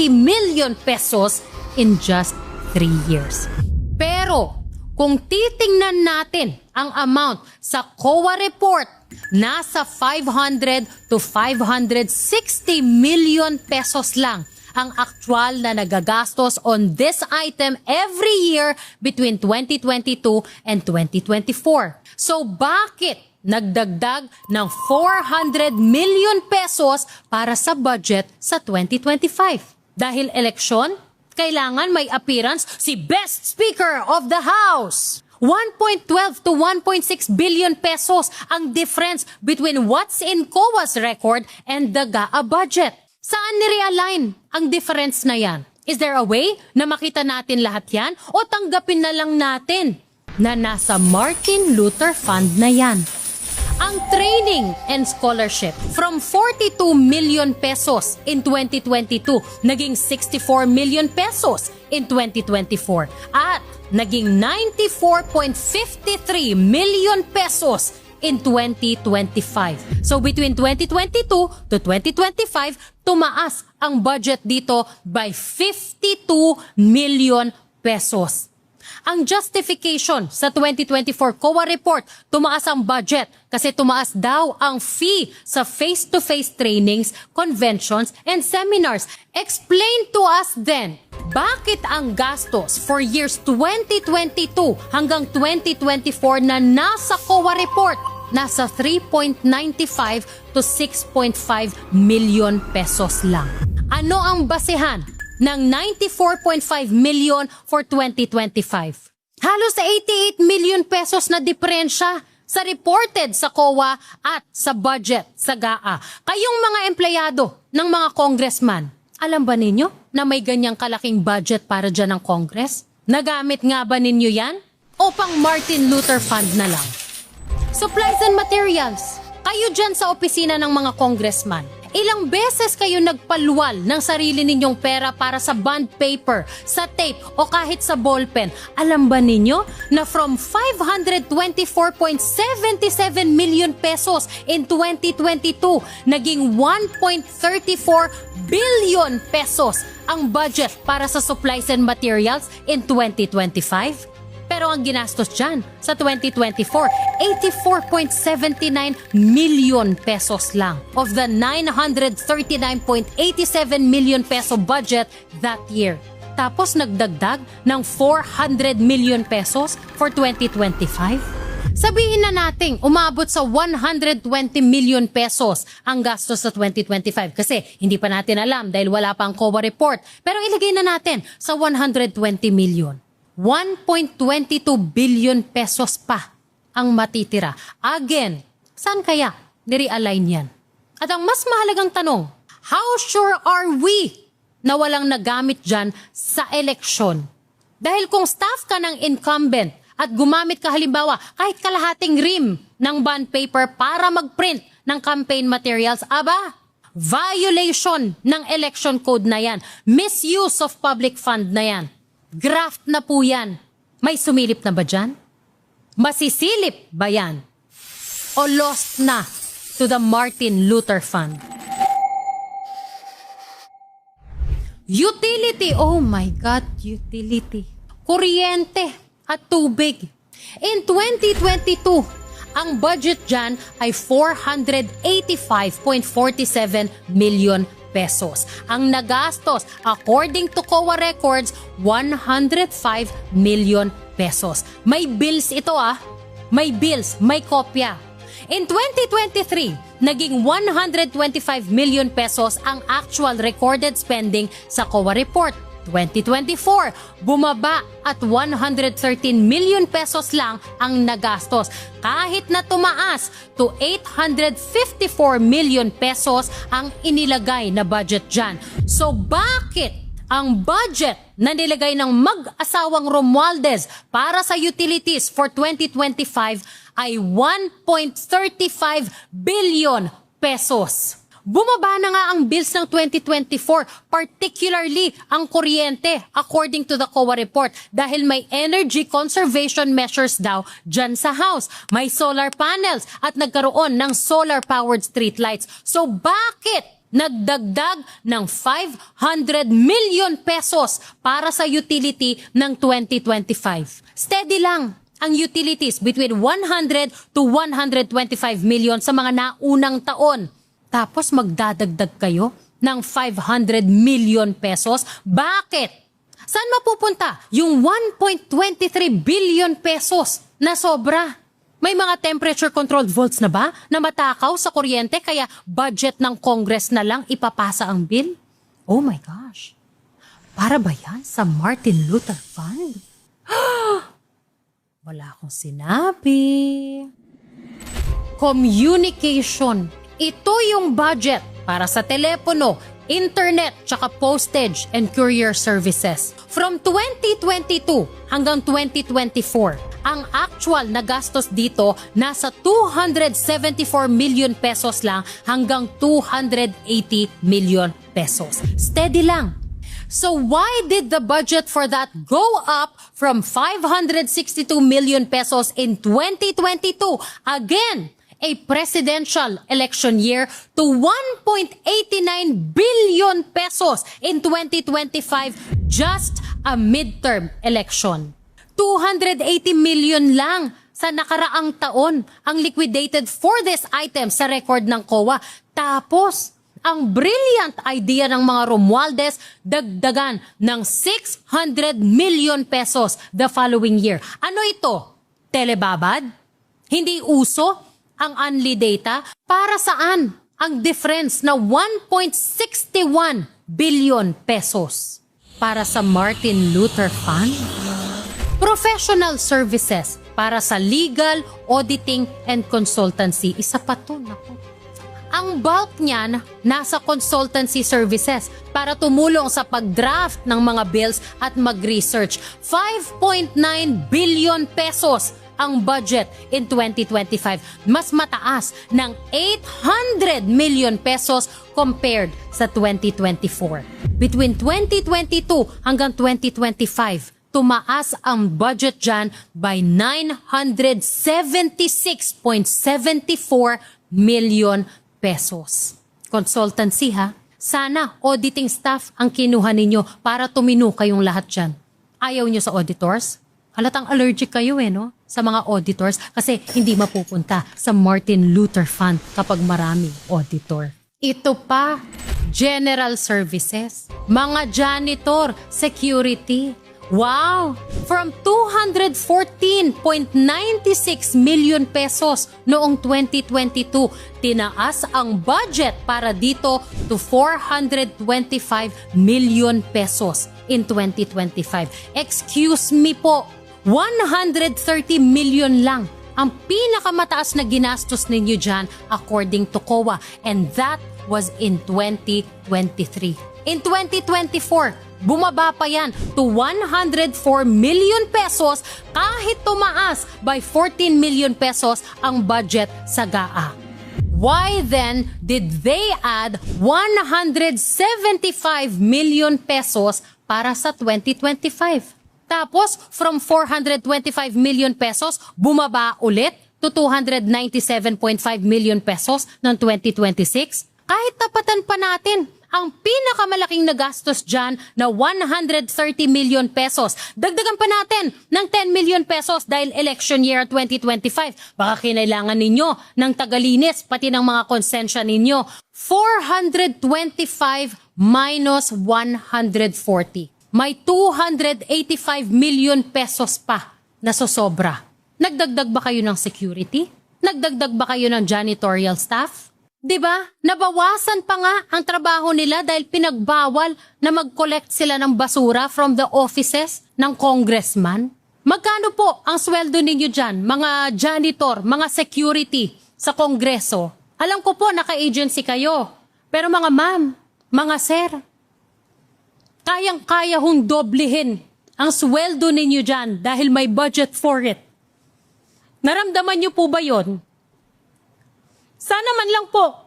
million pesos in just 3 years. Pero kung titingnan natin ang amount sa COA report, nasa 500 to 560 million pesos lang ang aktual na nagagastos on this item every year between 2022 and 2024. So bakit nagdagdag ng 400 million pesos para sa budget sa 2025? Dahil eleksyon? Kailangan may appearance si Best Speaker of the House. 1.12 to 1.6 billion pesos ang difference between what's in COA's record and the GAA budget. Saan ni-realign ang difference na yan? Is there a way na makita natin lahat yan o tanggapin na lang natin na nasa Martin Luther Fund na yan? Ang training and scholarship from 42 million pesos in 2022 naging 64 million pesos in 2024 at naging 94.53 million pesos in 2025. So between 2022 to 2025, tumaas ang budget dito by 52 million pesos. Ang justification sa 2024 COA report, tumaas ang budget kasi tumaas daw ang fee sa face-to-face trainings, conventions, and seminars. Explain to us then, bakit ang gastos for years 2022 hanggang 2024 na nasa COA report nasa 3.95 to 6.5 million pesos lang? Ano ang basehan ng 94.5 million for 2025? Halos 88 million pesos na diferensya sa reported sa COA at sa budget sa GAA. Kayong mga empleyado ng mga congressman, alam ba ninyo na may ganyang kalaking budget para dyan ng Congress? Nagamit nga ba ninyo yan? O pang Martin Luther Fund na lang? Supplies and materials. Kayo dyan sa opisina ng mga congressman, ilang beses kayo nagpaluwal ng sarili ninyong pera para sa bond paper, sa tape o kahit sa ballpen? Alam ba ninyo na from 524.77 million pesos in 2022, naging 1.34 billion pesos ang budget para sa supplies and materials in 2025? Pero ang ginastos dyan sa 2024, 84.79 million pesos lang of the 939.87 million peso budget that year. Tapos nagdagdag ng 400 million pesos for 2025. Sabihin na nating umabot sa 120 million pesos ang gastos sa 2025 kasi hindi pa natin alam dahil wala pa ang COA report. Pero ilagay na natin sa 120 million. 1.22 billion pesos pa ang matitira. Again, saan kaya nirealign yan? At ang mas mahalagang tanong, how sure are we na walang nagamit dyan sa eleksyon? Dahil kung staff ka ng incumbent at gumamit ka halimbawa kahit kalahating rim ng bond paper para mag-print ng campaign materials, aba, violation ng election code na yan. Misuse of public fund na yan. Graft na po yan. May sumilip na ba dyan? Masisilip ba yan? O lost na to the Martin Luther Fund? Utility. Oh my God, utility. Kuryente at tubig. In 2022, ang budget dyan ay 485.47 million pesos. Ang nagastos, according to COA records, 105 million pesos. May bills ito May bills, may kopya. In 2023, naging 125 million pesos ang actual recorded spending sa COA report. 2024, bumaba at 113 million pesos lang ang nagastos. Kahit na tumaas to 854 million pesos ang inilagay na budget dyan. So bakit ang budget na nilagay ng mag-asawang Romualdez para sa utilities for 2025 ay 1.35 billion pesos? Bumaba na nga ang bills ng 2024, particularly ang kuryente, according to the COA report, dahil may energy conservation measures daw dyan sa house. May solar panels at nagkaroon ng solar-powered streetlights. So bakit nagdagdag ng 500 million pesos para sa utility ng 2025? Steady lang ang utilities between 100 to 125 million sa mga naunang taon. Tapos magdadagdag kayo ng 500 million pesos? Bakit? Saan mapupunta yung 1.23 billion pesos na sobra? May mga temperature-controlled volts na ba na matakaw sa kuryente kaya budget ng Congress na lang ipapasa ang bill? Oh my gosh. Para ba yan sa Martin Luther Fund? Wala akong sinabi. Communication. Ito yung budget para sa telepono, internet, tsaka postage and courier services. From 2022 hanggang 2024, ang actual na gastos dito nasa 274 million pesos lang hanggang 280 million pesos. Steady lang. So why did the budget for that go up from 562 million pesos in 2022? Again, a presidential election year to 1.89 billion pesos in 2025, just a midterm election. 280 million lang sa nakaraang taon ang liquidated for this item sa record ng COA. Tapos, ang brilliant idea ng mga Romualdez, dagdagan ng 600 million pesos the following year. Ano ito? Telebabad? Hindi uso ang Unli data? Para saan ang difference na 1.61 billion pesos? Para sa Martin Luther Fund? Professional services para sa legal, auditing, and consultancy. Isa pa to, naku. Ang bulk niyan nasa consultancy services para tumulong sa pag-draft ng mga bills at mag-research. 5.9 billion pesos ang budget in 2025. Mas mataas ng 800 million pesos compared sa 2024. Between 2022 hanggang 2025, tumaas ang budget dyan by 976.74 million pesos. Consultancy ha? Sana auditing staff ang kinuha ninyo para tumino kayong lahat dyan. Ayaw nyo sa auditors? Halatang allergic kayo no? Sa mga auditors kasi hindi mapupunta sa Martin Luther Fund kapag maraming auditor. Ito pa, general services, mga janitor, security. Wow! From 214.96 million pesos noong 2022, tinaas ang budget para dito to 425 million pesos in 2025. Excuse me po, 130 million lang ang pinakamataas na ginastos ninyo dyan according to COA, and that was in 2023. In 2024, bumaba pa yan to 104 million pesos kahit tumaas by 14 million pesos ang budget sa GAA. Why then did they add 175 million pesos para sa 2025? Tapos from 425 million pesos, bumaba ulit to 297.5 million pesos ng 2026? Kahit tapatan pa natin ang pinakamalaking nagastos dyan na 130 million pesos. Dagdagan pa natin ng 10 million pesos dahil election year 2025. Baka kinailangan ninyo ng tagalinis pati ng mga konsensya ninyo. 425 minus 140. May 285 million pesos pa na sosobra. Nagdagdag ba kayo ng security? Nagdagdag ba kayo ng janitorial staff? Diba? Nabawasan pa nga ang trabaho nila dahil pinagbawal na mag-collect sila ng basura from the offices ng congressman. Magkano po ang sweldo ninyo dyan, mga janitor, mga security sa kongreso? Alam ko po, naka-agency kayo. Pero mga ma'am, mga sir, kayang-kaya hong doblehin ang sweldo ninyo dyan dahil may budget for it. Naramdaman niyo po ba yon? Sana man lang po,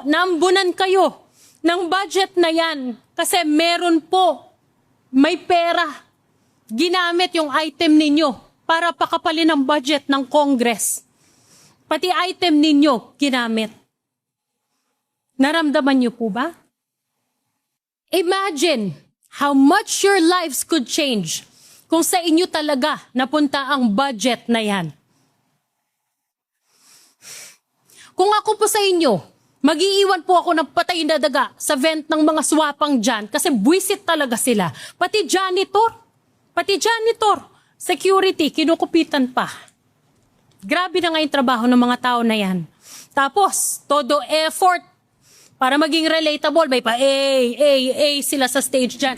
naambunan kayo ng budget na yan kasi meron po, may pera, ginamit yung item ninyo para pakapalin ang budget ng Congress. Pati item ninyo ginamit. Naramdaman niyo po ba? Imagine how much your lives could change kung sa inyo talaga napunta ang budget na yan. Kung ako po sa inyo, mag-iiwan po ako ng patay na daga sa vent ng mga swapang dyan kasi buwisit talaga sila. Pati janitor, security, kinukupitan pa. Grabe na nga yung trabaho ng mga tao na yan. Tapos, todo effort para maging relatable, may pa sila sa stage dyan.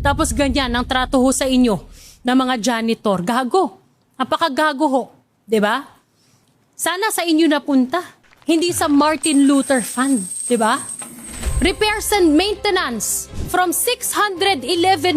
Tapos ganyan ang trato ho sa inyo ng mga janitor. Gago. Napakagago ho. 'Di ba? Sana sa inyo napunta. Hindi sa Martin Luther Fund. 'Di ba? Repairs and maintenance from 611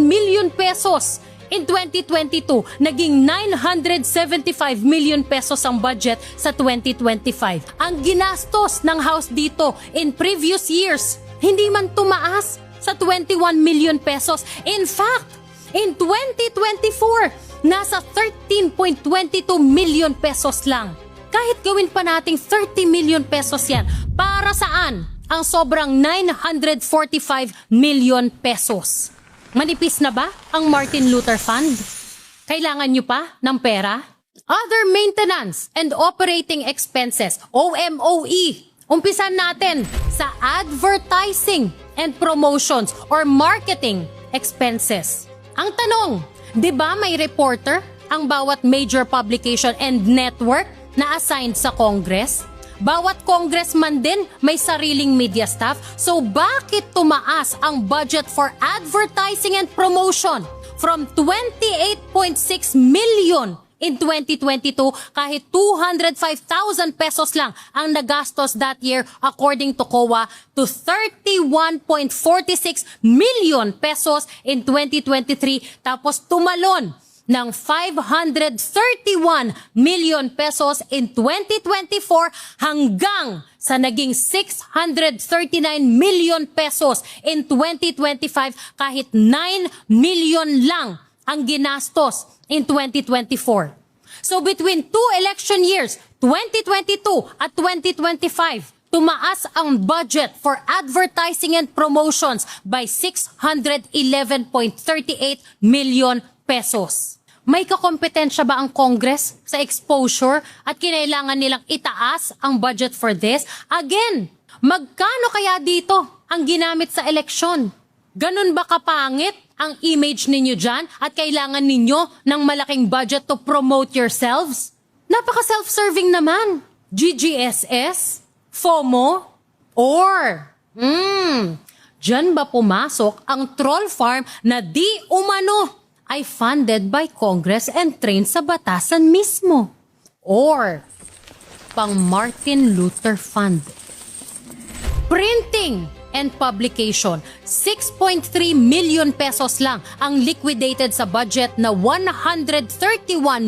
million pesos In 2022, naging 975 million pesos ang budget sa 2025. Ang ginastos ng House dito in previous years, hindi man tumaas sa 21 million pesos. In fact, in 2024, nasa 13.22 million pesos lang. Kahit gawin pa nating 30 million pesos yan, para saan ang sobrang 945 million pesos? Manipis na ba ang Martin Luther Fund? Kailangan nyo pa ng pera? Other maintenance and operating expenses, OMOE. Umpisan natin sa advertising and promotions or marketing expenses. Ang tanong, di ba may reporter ang bawat major publication and network na assigned sa Congress? Bawat congressman din may sariling media staff. So bakit tumaas ang budget for advertising and promotion from 28.6 million in 2022 kahit 205,000 pesos lang ang nagastos that year according to COA to 31.46 million pesos in 2023 tapos tumalon ng 531 million pesos in 2024 hanggang sa naging 639 million pesos in 2025 kahit 9 million lang ang ginastos in 2024. So between two election years, 2022 at 2025, tumaas ang budget for advertising and promotions by 611.38 million pesos. May kakompetensya ba ang Congress sa exposure at kinailangan nilang itaas ang budget for this? Again, magkano kaya dito ang ginamit sa eleksyon? Ganun ba kapangit ang image ninyo dyan at kailangan ninyo ng malaking budget to promote yourselves? Napaka-self-serving naman. GGSS? FOMO? Or, dyan ba pumasok ang troll farm na di umano ay funded by Congress and trained sa batasan mismo? Or, pang Martin Luther Fund? Printing and publication, 6.3 million pesos lang ang liquidated sa budget na 131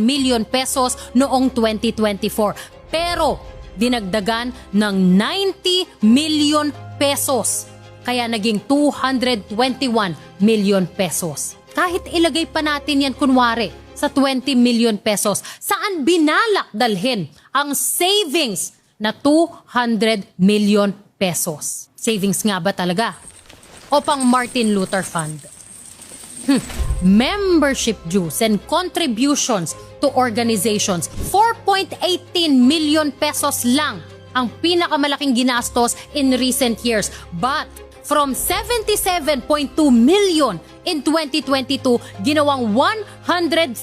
million pesos noong 2024. Pero, dinagdagan ng 90 million pesos. Kaya naging 221 million pesos. Kahit ilagay pa natin yan kunwari sa 20 million pesos, saan binalak dalhin ang savings na 200 million pesos? Savings nga ba talaga? O pang Martin Luther Fund? Membership dues and contributions to organizations, 4.18 million pesos lang ang pinakamalaking ginastos in recent years. But from 77.2 million in 2022, ginawang 130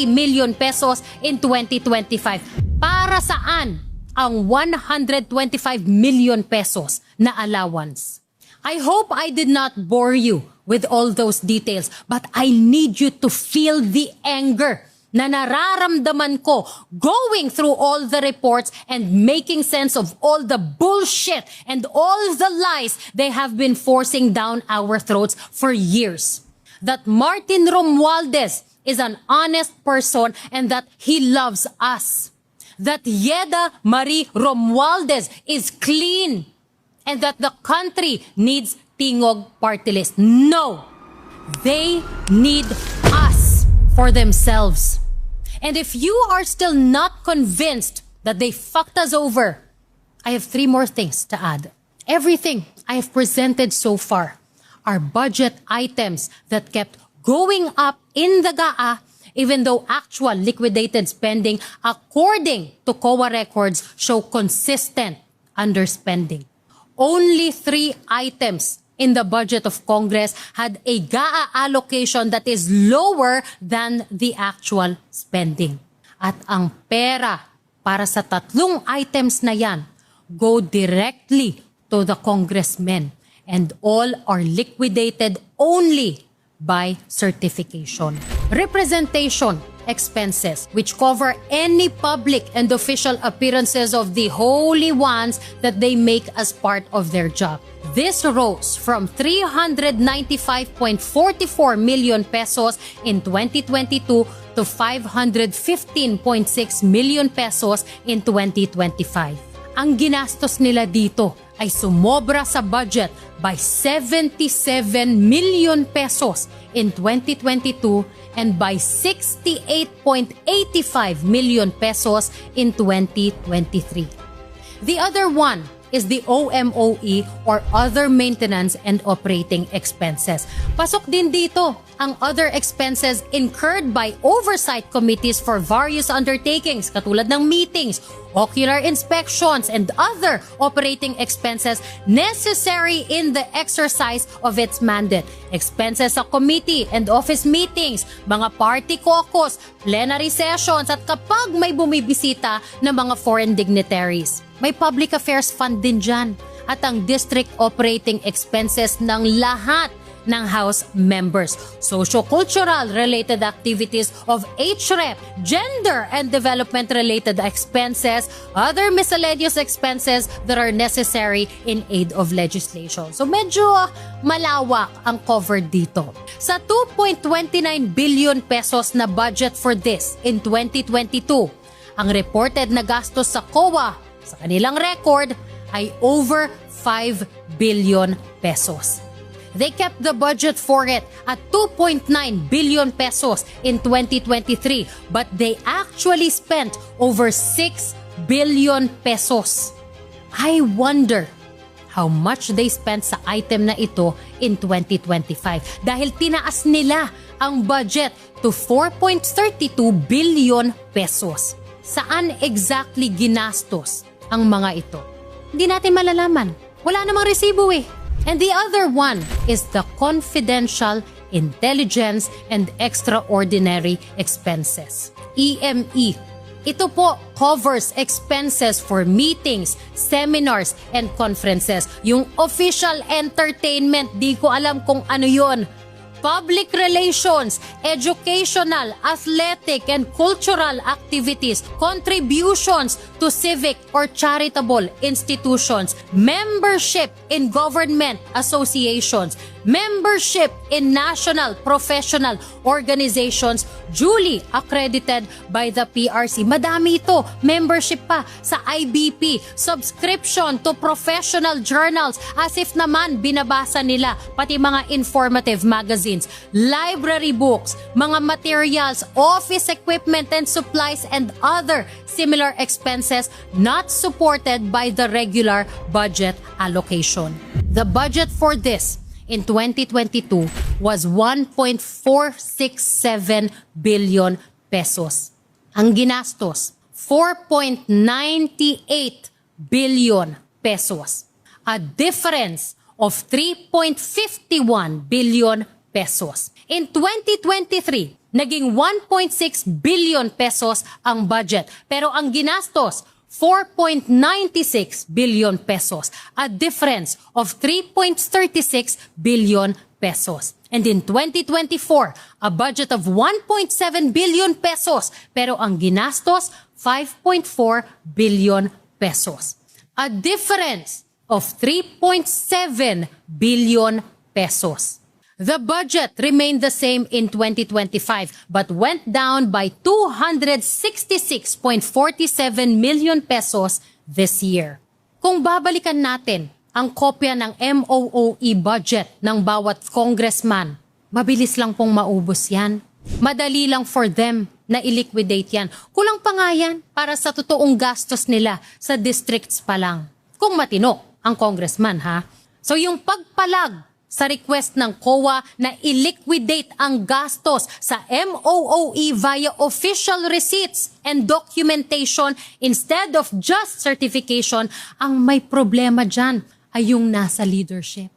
million pesos in 2025. Para saan ang 125 million pesos na allowance? I hope I did not bore you with all those details, but I need you to feel the anger na nararamdaman ko going through all the reports and making sense of all the bullshit and all the lies they have been forcing down our throats for years. That Martin Romualdez is an honest person and that he loves us. That Yeda Marie Romualdez is clean and that the country needs Tingog Party List. No! They need us for themselves. And if you are still not convinced that they fucked us over, I have 3 more things to add. Everything I have presented so far are budget items that kept going up in the GAA even though actual liquidated spending according to COA records show consistent underspending. Only 3 items in the budget of Congress had a GAA allocation that is lower than the actual spending. At ang pera para sa 3 items na yan go directly to the congressmen and all are liquidated only by certification. Representation expenses, which cover any public and official appearances of the holy ones that they make as part of their job. This rose from 395.44 million pesos in 2022 to 515.6 million pesos in 2025. Ang ginastos nila dito ay sumobra sa budget by 77 million pesos in 2022 and by 68.85 million pesos in 2023. The other one is the OMOE or other maintenance and operating expenses. Pasok din dito ang other expenses incurred by oversight committees for various undertakings katulad ng meetings, ocular inspections, and other operating expenses necessary in the exercise of its mandate. Expenses sa committee and office meetings, mga party caucus, plenary sessions, at kapag may bumibisita na mga foreign dignitaries. May public affairs fund din dyan at ang district operating expenses ng lahat ng House members. Socio-cultural related activities of HREP, gender and development related expenses, other miscellaneous expenses that are necessary in aid of legislation. So medyo malawak ang covered dito. Sa 2.29 billion pesos na budget for this in 2022, ang reported na gastos sa COA sa kanilang record ay over 5 billion pesos. They kept the budget for it at 2.9 billion pesos in 2023, but they actually spent over 6 billion pesos. I wonder how much they spent sa item na ito in 2025 dahil tinaas nila ang budget to 4.32 billion pesos. Saan exactly ginastos ang mga ito? Hindi natin malalaman. Wala namang resibo eh. And the other one is the confidential, intelligence, and extraordinary expenses. EME. Ito po covers expenses for meetings, seminars, and conferences. Yung official entertainment, di ko alam kung ano yon. Public relations, educational, athletic, and cultural activities, contributions to civic or charitable institutions, membership in government associations, membership in national professional organizations duly accredited by the PRC. Madami ito. Membership pa sa IBP, subscription to professional journals as if naman binabasa nila, pati mga informative magazines, library books, mga materials, office equipment and supplies, and other similar expenses not supported by the regular budget allocation. The budget for this in 2022 was 1.467 billion pesos. Ang ginastos, 4.98 billion pesos. A difference of 3.51 billion pesos. In 2023, naging 1.6 billion pesos ang budget. Pero ang ginastos, 4.96 billion pesos, a difference of 3.36 billion pesos. And in 2024, a budget of 1.7 billion pesos, pero ang ginastos, 5.4 billion pesos. A difference of 3.7 billion pesos. The budget remained the same in 2025 but went down by 266.47 million pesos this year. Kung babalikan natin ang kopya ng MOOE budget ng bawat congressman, mabilis lang pong maubos yan. Madali lang for them na i-liquidate yan. Kulang pa nga yan para sa totoong gastos nila sa districts pa lang. Kung matino ang congressman ha. So yung pagpalag sa request ng COA na i-liquidate ang gastos sa MOOE via official receipts and documentation instead of just certification, ang may problema dyan ay yung nasa leadership.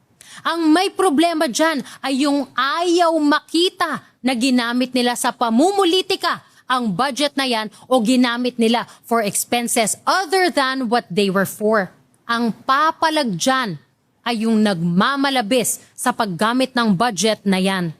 Ang may problema dyan ay yung ayaw makita na ginamit nila sa pamumulitika ang budget na yan o ginamit nila for expenses other than what they were for. Ang papalag dyan ay yung nagmamalabis sa paggamit ng budget na yan.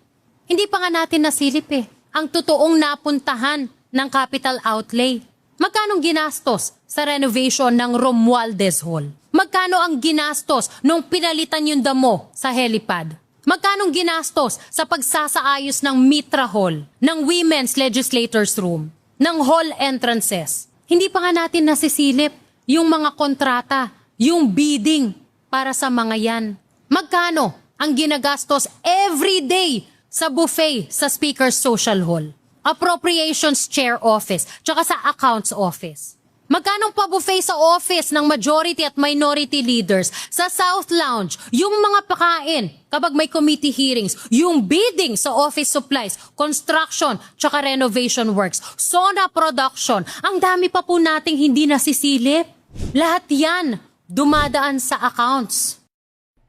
Hindi pa nga natin nasilip ang totoong napuntahan ng capital outlay? Magkano ginastos sa renovation ng Romualdez Hall? Magkano ang ginastos nung pinalitan yung damo sa helipad? Magkano ginastos sa pagsasaayos ng Mitra Hall, ng Women's Legislators Room, ng hall entrances? Hindi pa nga natin nasisilip yung mga kontrata, yung bidding para sa mga yan. Magkano ang ginagastos every day sa buffet sa Speaker's Social Hall, Appropriations Chair Office, tsaka sa Accounts Office? Magkano pa buffet sa office ng majority at minority leaders, sa South Lounge, yung mga pakain kapag may committee hearings, yung bidding sa office supplies, construction, tsaka renovation works, SONA production, ang dami pa po nating hindi nasisilip. Lahat yan dumadaan sa accounts.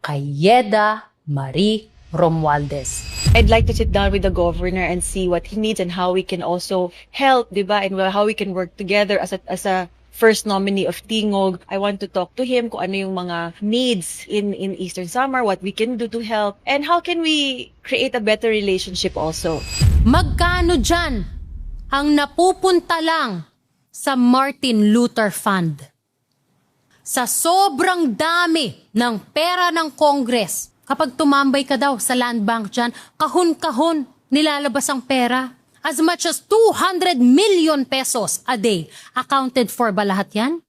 Kay Yeda Marie Romualdez. I'd like to sit down with the governor and see what he needs and how we can also help, diba? And how we can work together as a first nominee of Tingog. I want to talk to him kung ano yung mga needs in Eastern Samar, what we can do to help, and how can we create a better relationship also. Magkano dyan ang napupunta lang sa Martin Luther Fund? Sa sobrang dami ng pera ng Congress, kapag tumambay ka daw sa land bank dyan, kahon-kahon nilalabas ang pera. As much as 200 million pesos a day. Accounted for ba lahat yan?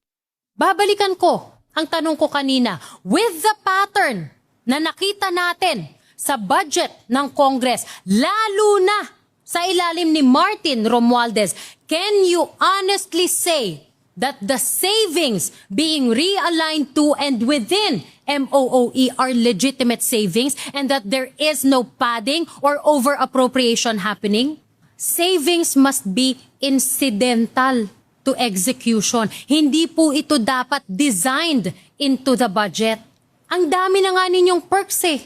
Babalikan ko ang tanong ko kanina. With the pattern na nakita natin sa budget ng Congress, lalo na sa ilalim ni Martin Romualdez, can you honestly say that the savings being realigned to and within MOOE are legitimate savings and that there is no padding or over-appropriation happening? Savings must be incidental to execution. Hindi po ito dapat designed into the budget. Ang dami na nga ninyong perks eh.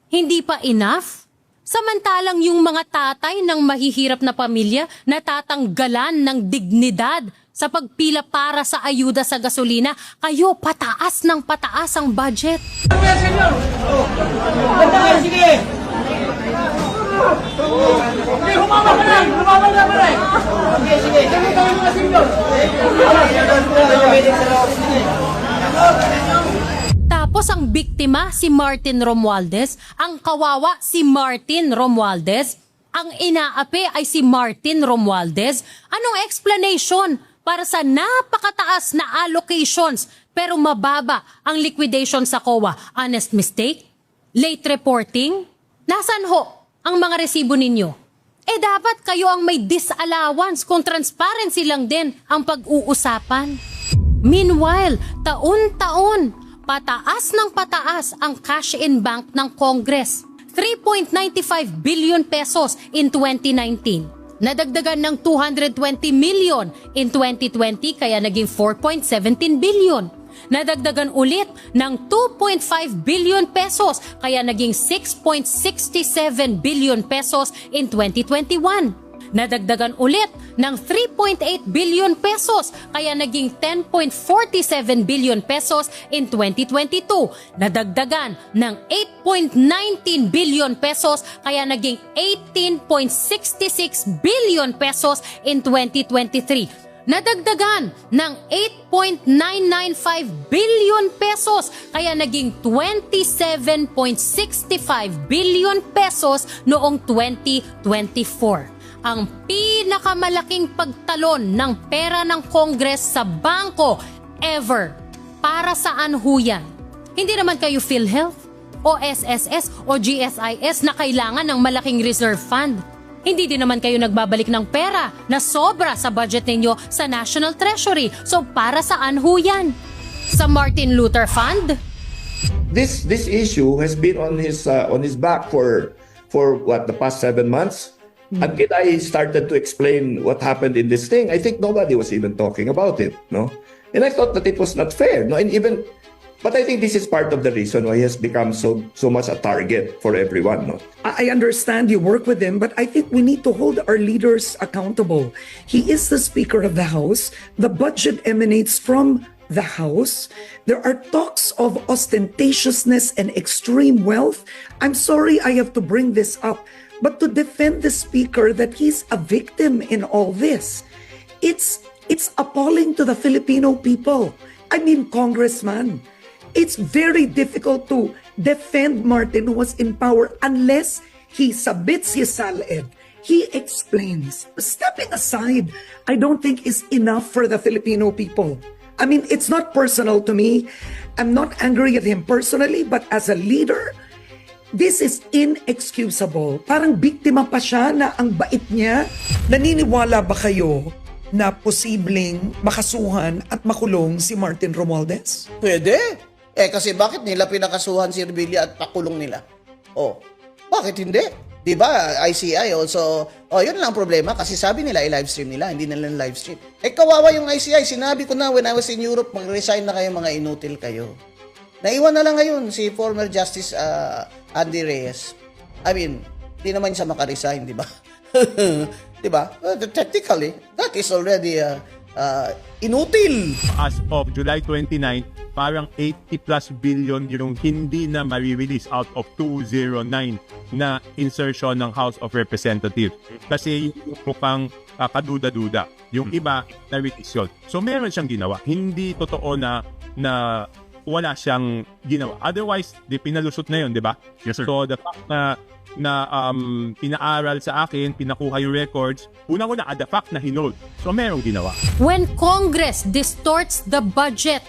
Hindi pa enough? Samantalang yung mga tatay ng mahihirap na pamilya natatanggalan ng dignidad sa pagpila para sa ayuda sa gasolina, kayo pataas ng pataas ang budget. Sige! Tapos ang biktima si Martin Romualdez, ang kawawa si Martin Romualdez, ang inaapi ay si Martin Romualdez. Anong explanation para sa napakataas na allocations pero mababa ang liquidation sa COA? Honest mistake? Late reporting? Nasaan ho ang mga resibo ninyo? Dapat kayo ang may disallowance kung transparency lang din ang pag-uusapan. Meanwhile, taon-taon, pataas ng pataas ang cash in bank ng Congress. 3.95 billion pesos in 2019. Nadagdagan ng 220 million in 2020 kaya naging 4.17 billion. Nadagdagan ulit ng 2.5 billion pesos kaya naging 6.67 billion pesos in 2021. Nadagdagan ulit ng 3.8 billion pesos kaya naging 10.47 billion pesos in 2022. Nadagdagan ng 8.19 billion pesos kaya naging 18.66 billion pesos in 2023. Nadagdagan ng 8.995 billion pesos kaya naging 27.65 billion pesos noong 2024. Ang pinakamalaking pagtalon ng pera ng Congress sa bangko ever. Para saan ho yan? Hindi naman kayo PhilHealth o SSS o GSIS na kailangan ng malaking reserve fund. Hindi din naman kayo nagbabalik ng pera na sobra sa budget ninyo sa National Treasury. So para saan ho yan? Sa Martin Luther Fund? This issue has been on his back for what, the past 7 months? Until I started to explain what happened in this thing, I think nobody was even talking about it, no? And I thought that it was not fair, no? But I think this is part of the reason why he has become so much a target for everyone, no? I understand you work with him, but I think we need to hold our leaders accountable. He is the Speaker of the House. The budget emanates from the House. There are talks of ostentatiousness and extreme wealth. I'm sorry I have to bring this up, but to defend the speaker that he's a victim in all this. It's appalling to the Filipino people. I mean, Congressman, it's very difficult to defend Martin who was in power unless he submits his saled. He explains. Stepping aside, I don't think is enough for the Filipino people. I mean, it's not personal to me. I'm not angry at him personally, but as a leader, this is inexcusable. Parang biktima pa siya na ang bait niya. Naniniwala ba kayo na posibleng makasuhan at makulong si Martin Romualdez? Pwede. Kasi bakit nila pinakasuhan si Revilla at pakulong nila? Bakit hindi? Diba, ICI also, yun lang ang problema kasi sabi nila i-live stream nila, hindi nila live stream. Kawawa yung ICI, sinabi ko na when I was in Europe, mag-resign na kayo, mga inutil kayo. Naiwan na lang ngayon si former Justice Andy Reyes. I mean, di naman siya makaresign, di ba? Di ba? Technically, that is already inutil. As of July 29, parang 80 plus billion yung hindi na ma-release out of 209 na insertion ng House of Representatives. Kasi yung mukhang kaduda-duda. Yung iba na-release yun. So meron siyang ginawa. Hindi totoo na wala siyang ginawa. Otherwise, di pinalusot na yun, di ba? Yes, sir. So the fact na pinaaral sa akin, pinakuha yung records, unang-una, the fact na hinold. So merong ginawa. When Congress distorts the budget,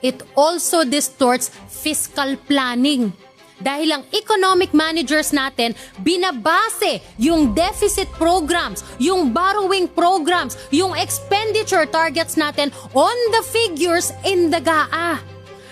it also distorts fiscal planning. Dahil ang economic managers natin, binabase yung deficit programs, yung borrowing programs, yung expenditure targets natin on the figures in the GAA.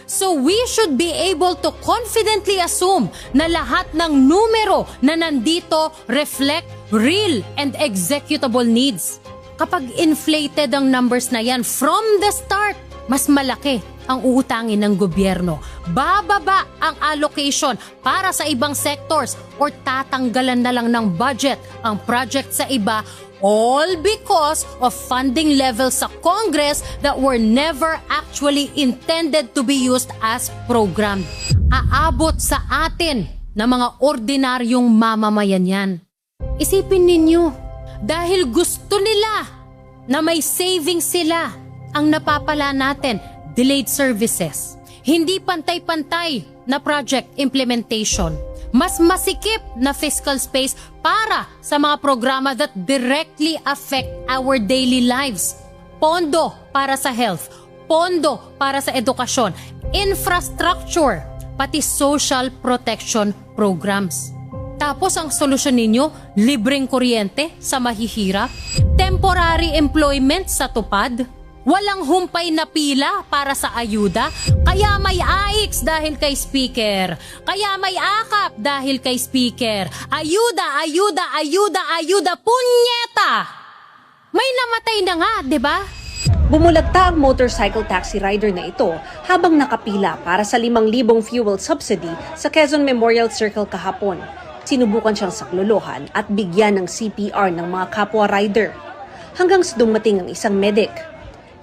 So we should be able to confidently assume na lahat ng numero na nandito reflect real and executable needs. Kapag inflated ang numbers na yan from the start, mas malaki ang uutangin ng gobyerno. Bababa ang allocation para sa ibang sectors or tatanggalan na lang ng budget ang project sa iba, all because of funding levels sa Congress that were never actually intended to be used as program. Aabot sa atin na mga ordinaryong mamamayan yan. Isipin ninyo, dahil gusto nila na may savings sila, ang napapala natin, delayed services, hindi pantay-pantay na project implementation, mas masikip na fiscal space para sa mga programa that directly affect our daily lives. Pondo para sa health, pondo para sa edukasyon, infrastructure, pati social protection programs. Tapos ang solusyon ninyo, libreng kuryente sa mahihirap, temporary employment sa tupad, walang humpay na pila para sa ayuda, kaya may AIX dahil kay Speaker. Kaya may AKAP dahil kay Speaker. Ayuda, ayuda, ayuda, ayuda, punyeta! May namatay na nga, di ba? Bumulagta ang motorcycle taxi rider na ito habang nakapila para sa 5,000 fuel subsidy sa Quezon Memorial Circle kahapon. Sinubukan siyang saklolohan at bigyan ng CPR ng mga kapwa rider. Hanggang sa dumating ang isang medic.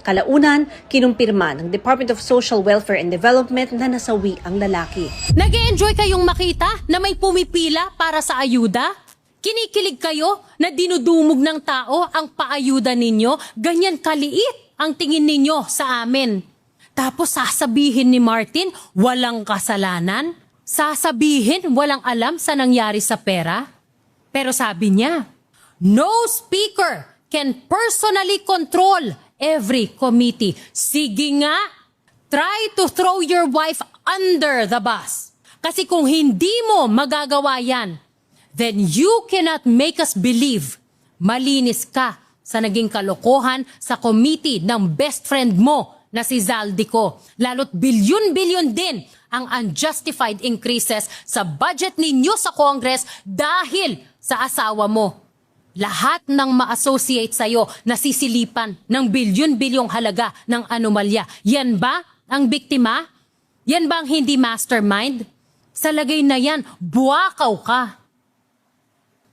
Kalaunan, kinumpirma ng Department of Social Welfare and Development na nasawi ang lalaki. Nag-e-enjoy kayong makita na may pumipila para sa ayuda? Kinikilig kayo na dinudumog ng tao ang paayuda ninyo? Ganyan kaliit ang tingin ninyo sa amin. Tapos sasabihin ni Martin, walang kasalanan? Sasabihin, walang alam sa nangyari sa pera? Pero sabi niya, no speaker can personally control every committee. Sige nga, try to throw your wife under the bus. Kasi kung hindi mo magagawa yan, then you cannot make us believe malinis ka sa naging kalokohan sa committee ng best friend mo na si Zaldico. Lalo't bilyon-bilyon din ang unjustified increases sa budget ninyo sa Congress dahil sa asawa mo. Lahat ng ma-associate sa'yo nasisilipan ng bilyon-bilyong halaga ng anomalya. Yan ba ang biktima? Yan ba ang hindi mastermind? Sa lagay na yan, buwakaw ka.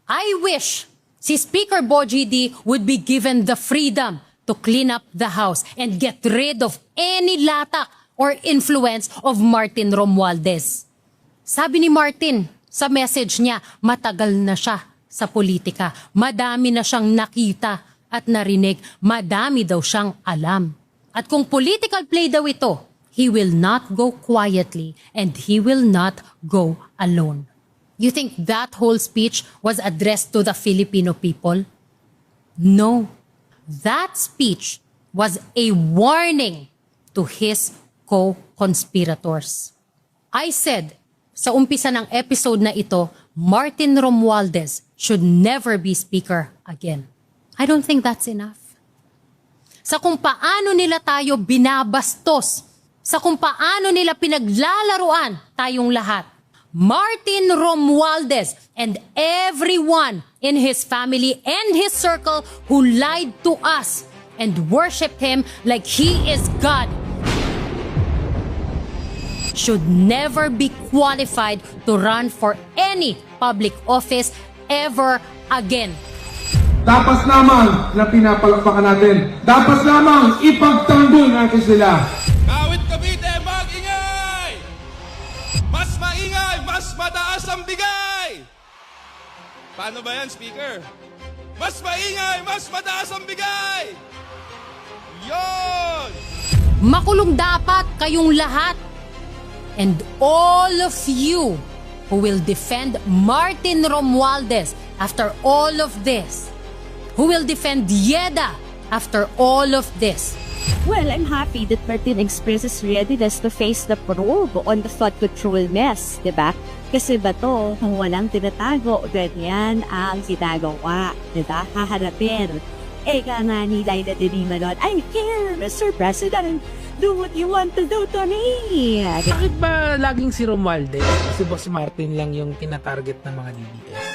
I wish si Speaker Bogie D would be given the freedom to clean up the House and get rid of any latak or influence of Martin Romualdez. Sabi ni Martin sa message niya, matagal na siya sa politika. Madami na siyang nakita at narinig. Madami daw siyang alam. At kung political play daw ito, he will not go quietly and he will not go alone. You think that whole speech was addressed to the Filipino people? No. That speech was a warning to his co-conspirators. I said, sa umpisa ng episode na ito, Martin Romualdez should never be speaker again. I don't think that's enough. Sa kung paano nila tayo binabastos, sa kung paano nila pinaglalaruan tayong lahat, Martin Romualdez and everyone in his family and his circle who lied to us and worshiped him like he is God should never be qualified to run for any public office ever again. Dapat lamang na pinapalakpakan natin. Dapat lamang ipagtanggol natin sila. Kawit Cavite, mag-ingay! Mas maingay, mas mataas ang bigay! Paano ba yan, Speaker? Mas maingay, mas mataas ang bigay! Yon! Makulong dapat kayong lahat. And all of you who will defend Martin Romualdez after all of this, who will defend Yeda after all of this. Well, I'm happy that Martin expresses readiness to face the probe on the thought control mess, diba? Kasi ba to, kung walang tinatago, ganyan ang ginagawa, diba? Haharapin. Eka nga ni Laila de Lima nun, I care, Mr. President. Do what you want to do to me. Bakit ba laging si Romualdez, si Boss Martin lang yung tinatarget ng mga DDS?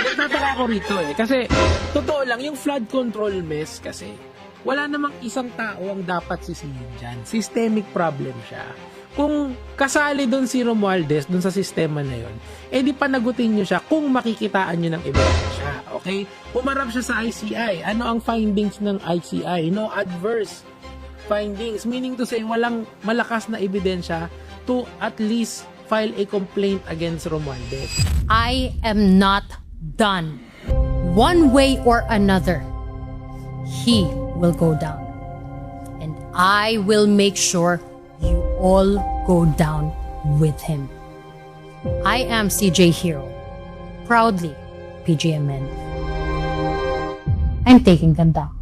Nagtataka ko rito kasi totoo lang, yung flood control mess kasi, wala namang isang tao ang dapat sisihin dyan. Systemic problem siya. Kung kasali doon si Romualdez, doon sa sistema na yon, di panagutin nyo siya kung makikitaan nyo ng ebidensya. Okay? Pumarap siya sa ICI. Ano ang findings ng ICI? No adverse findings, meaning to say walang malakas na ebidensya to at least file a complaint against Romualdez. I am not done. One way or another, he will go down. And I will make sure you all go down with him. I am CJ Hero. Proudly, PGMN. I'm taking them down.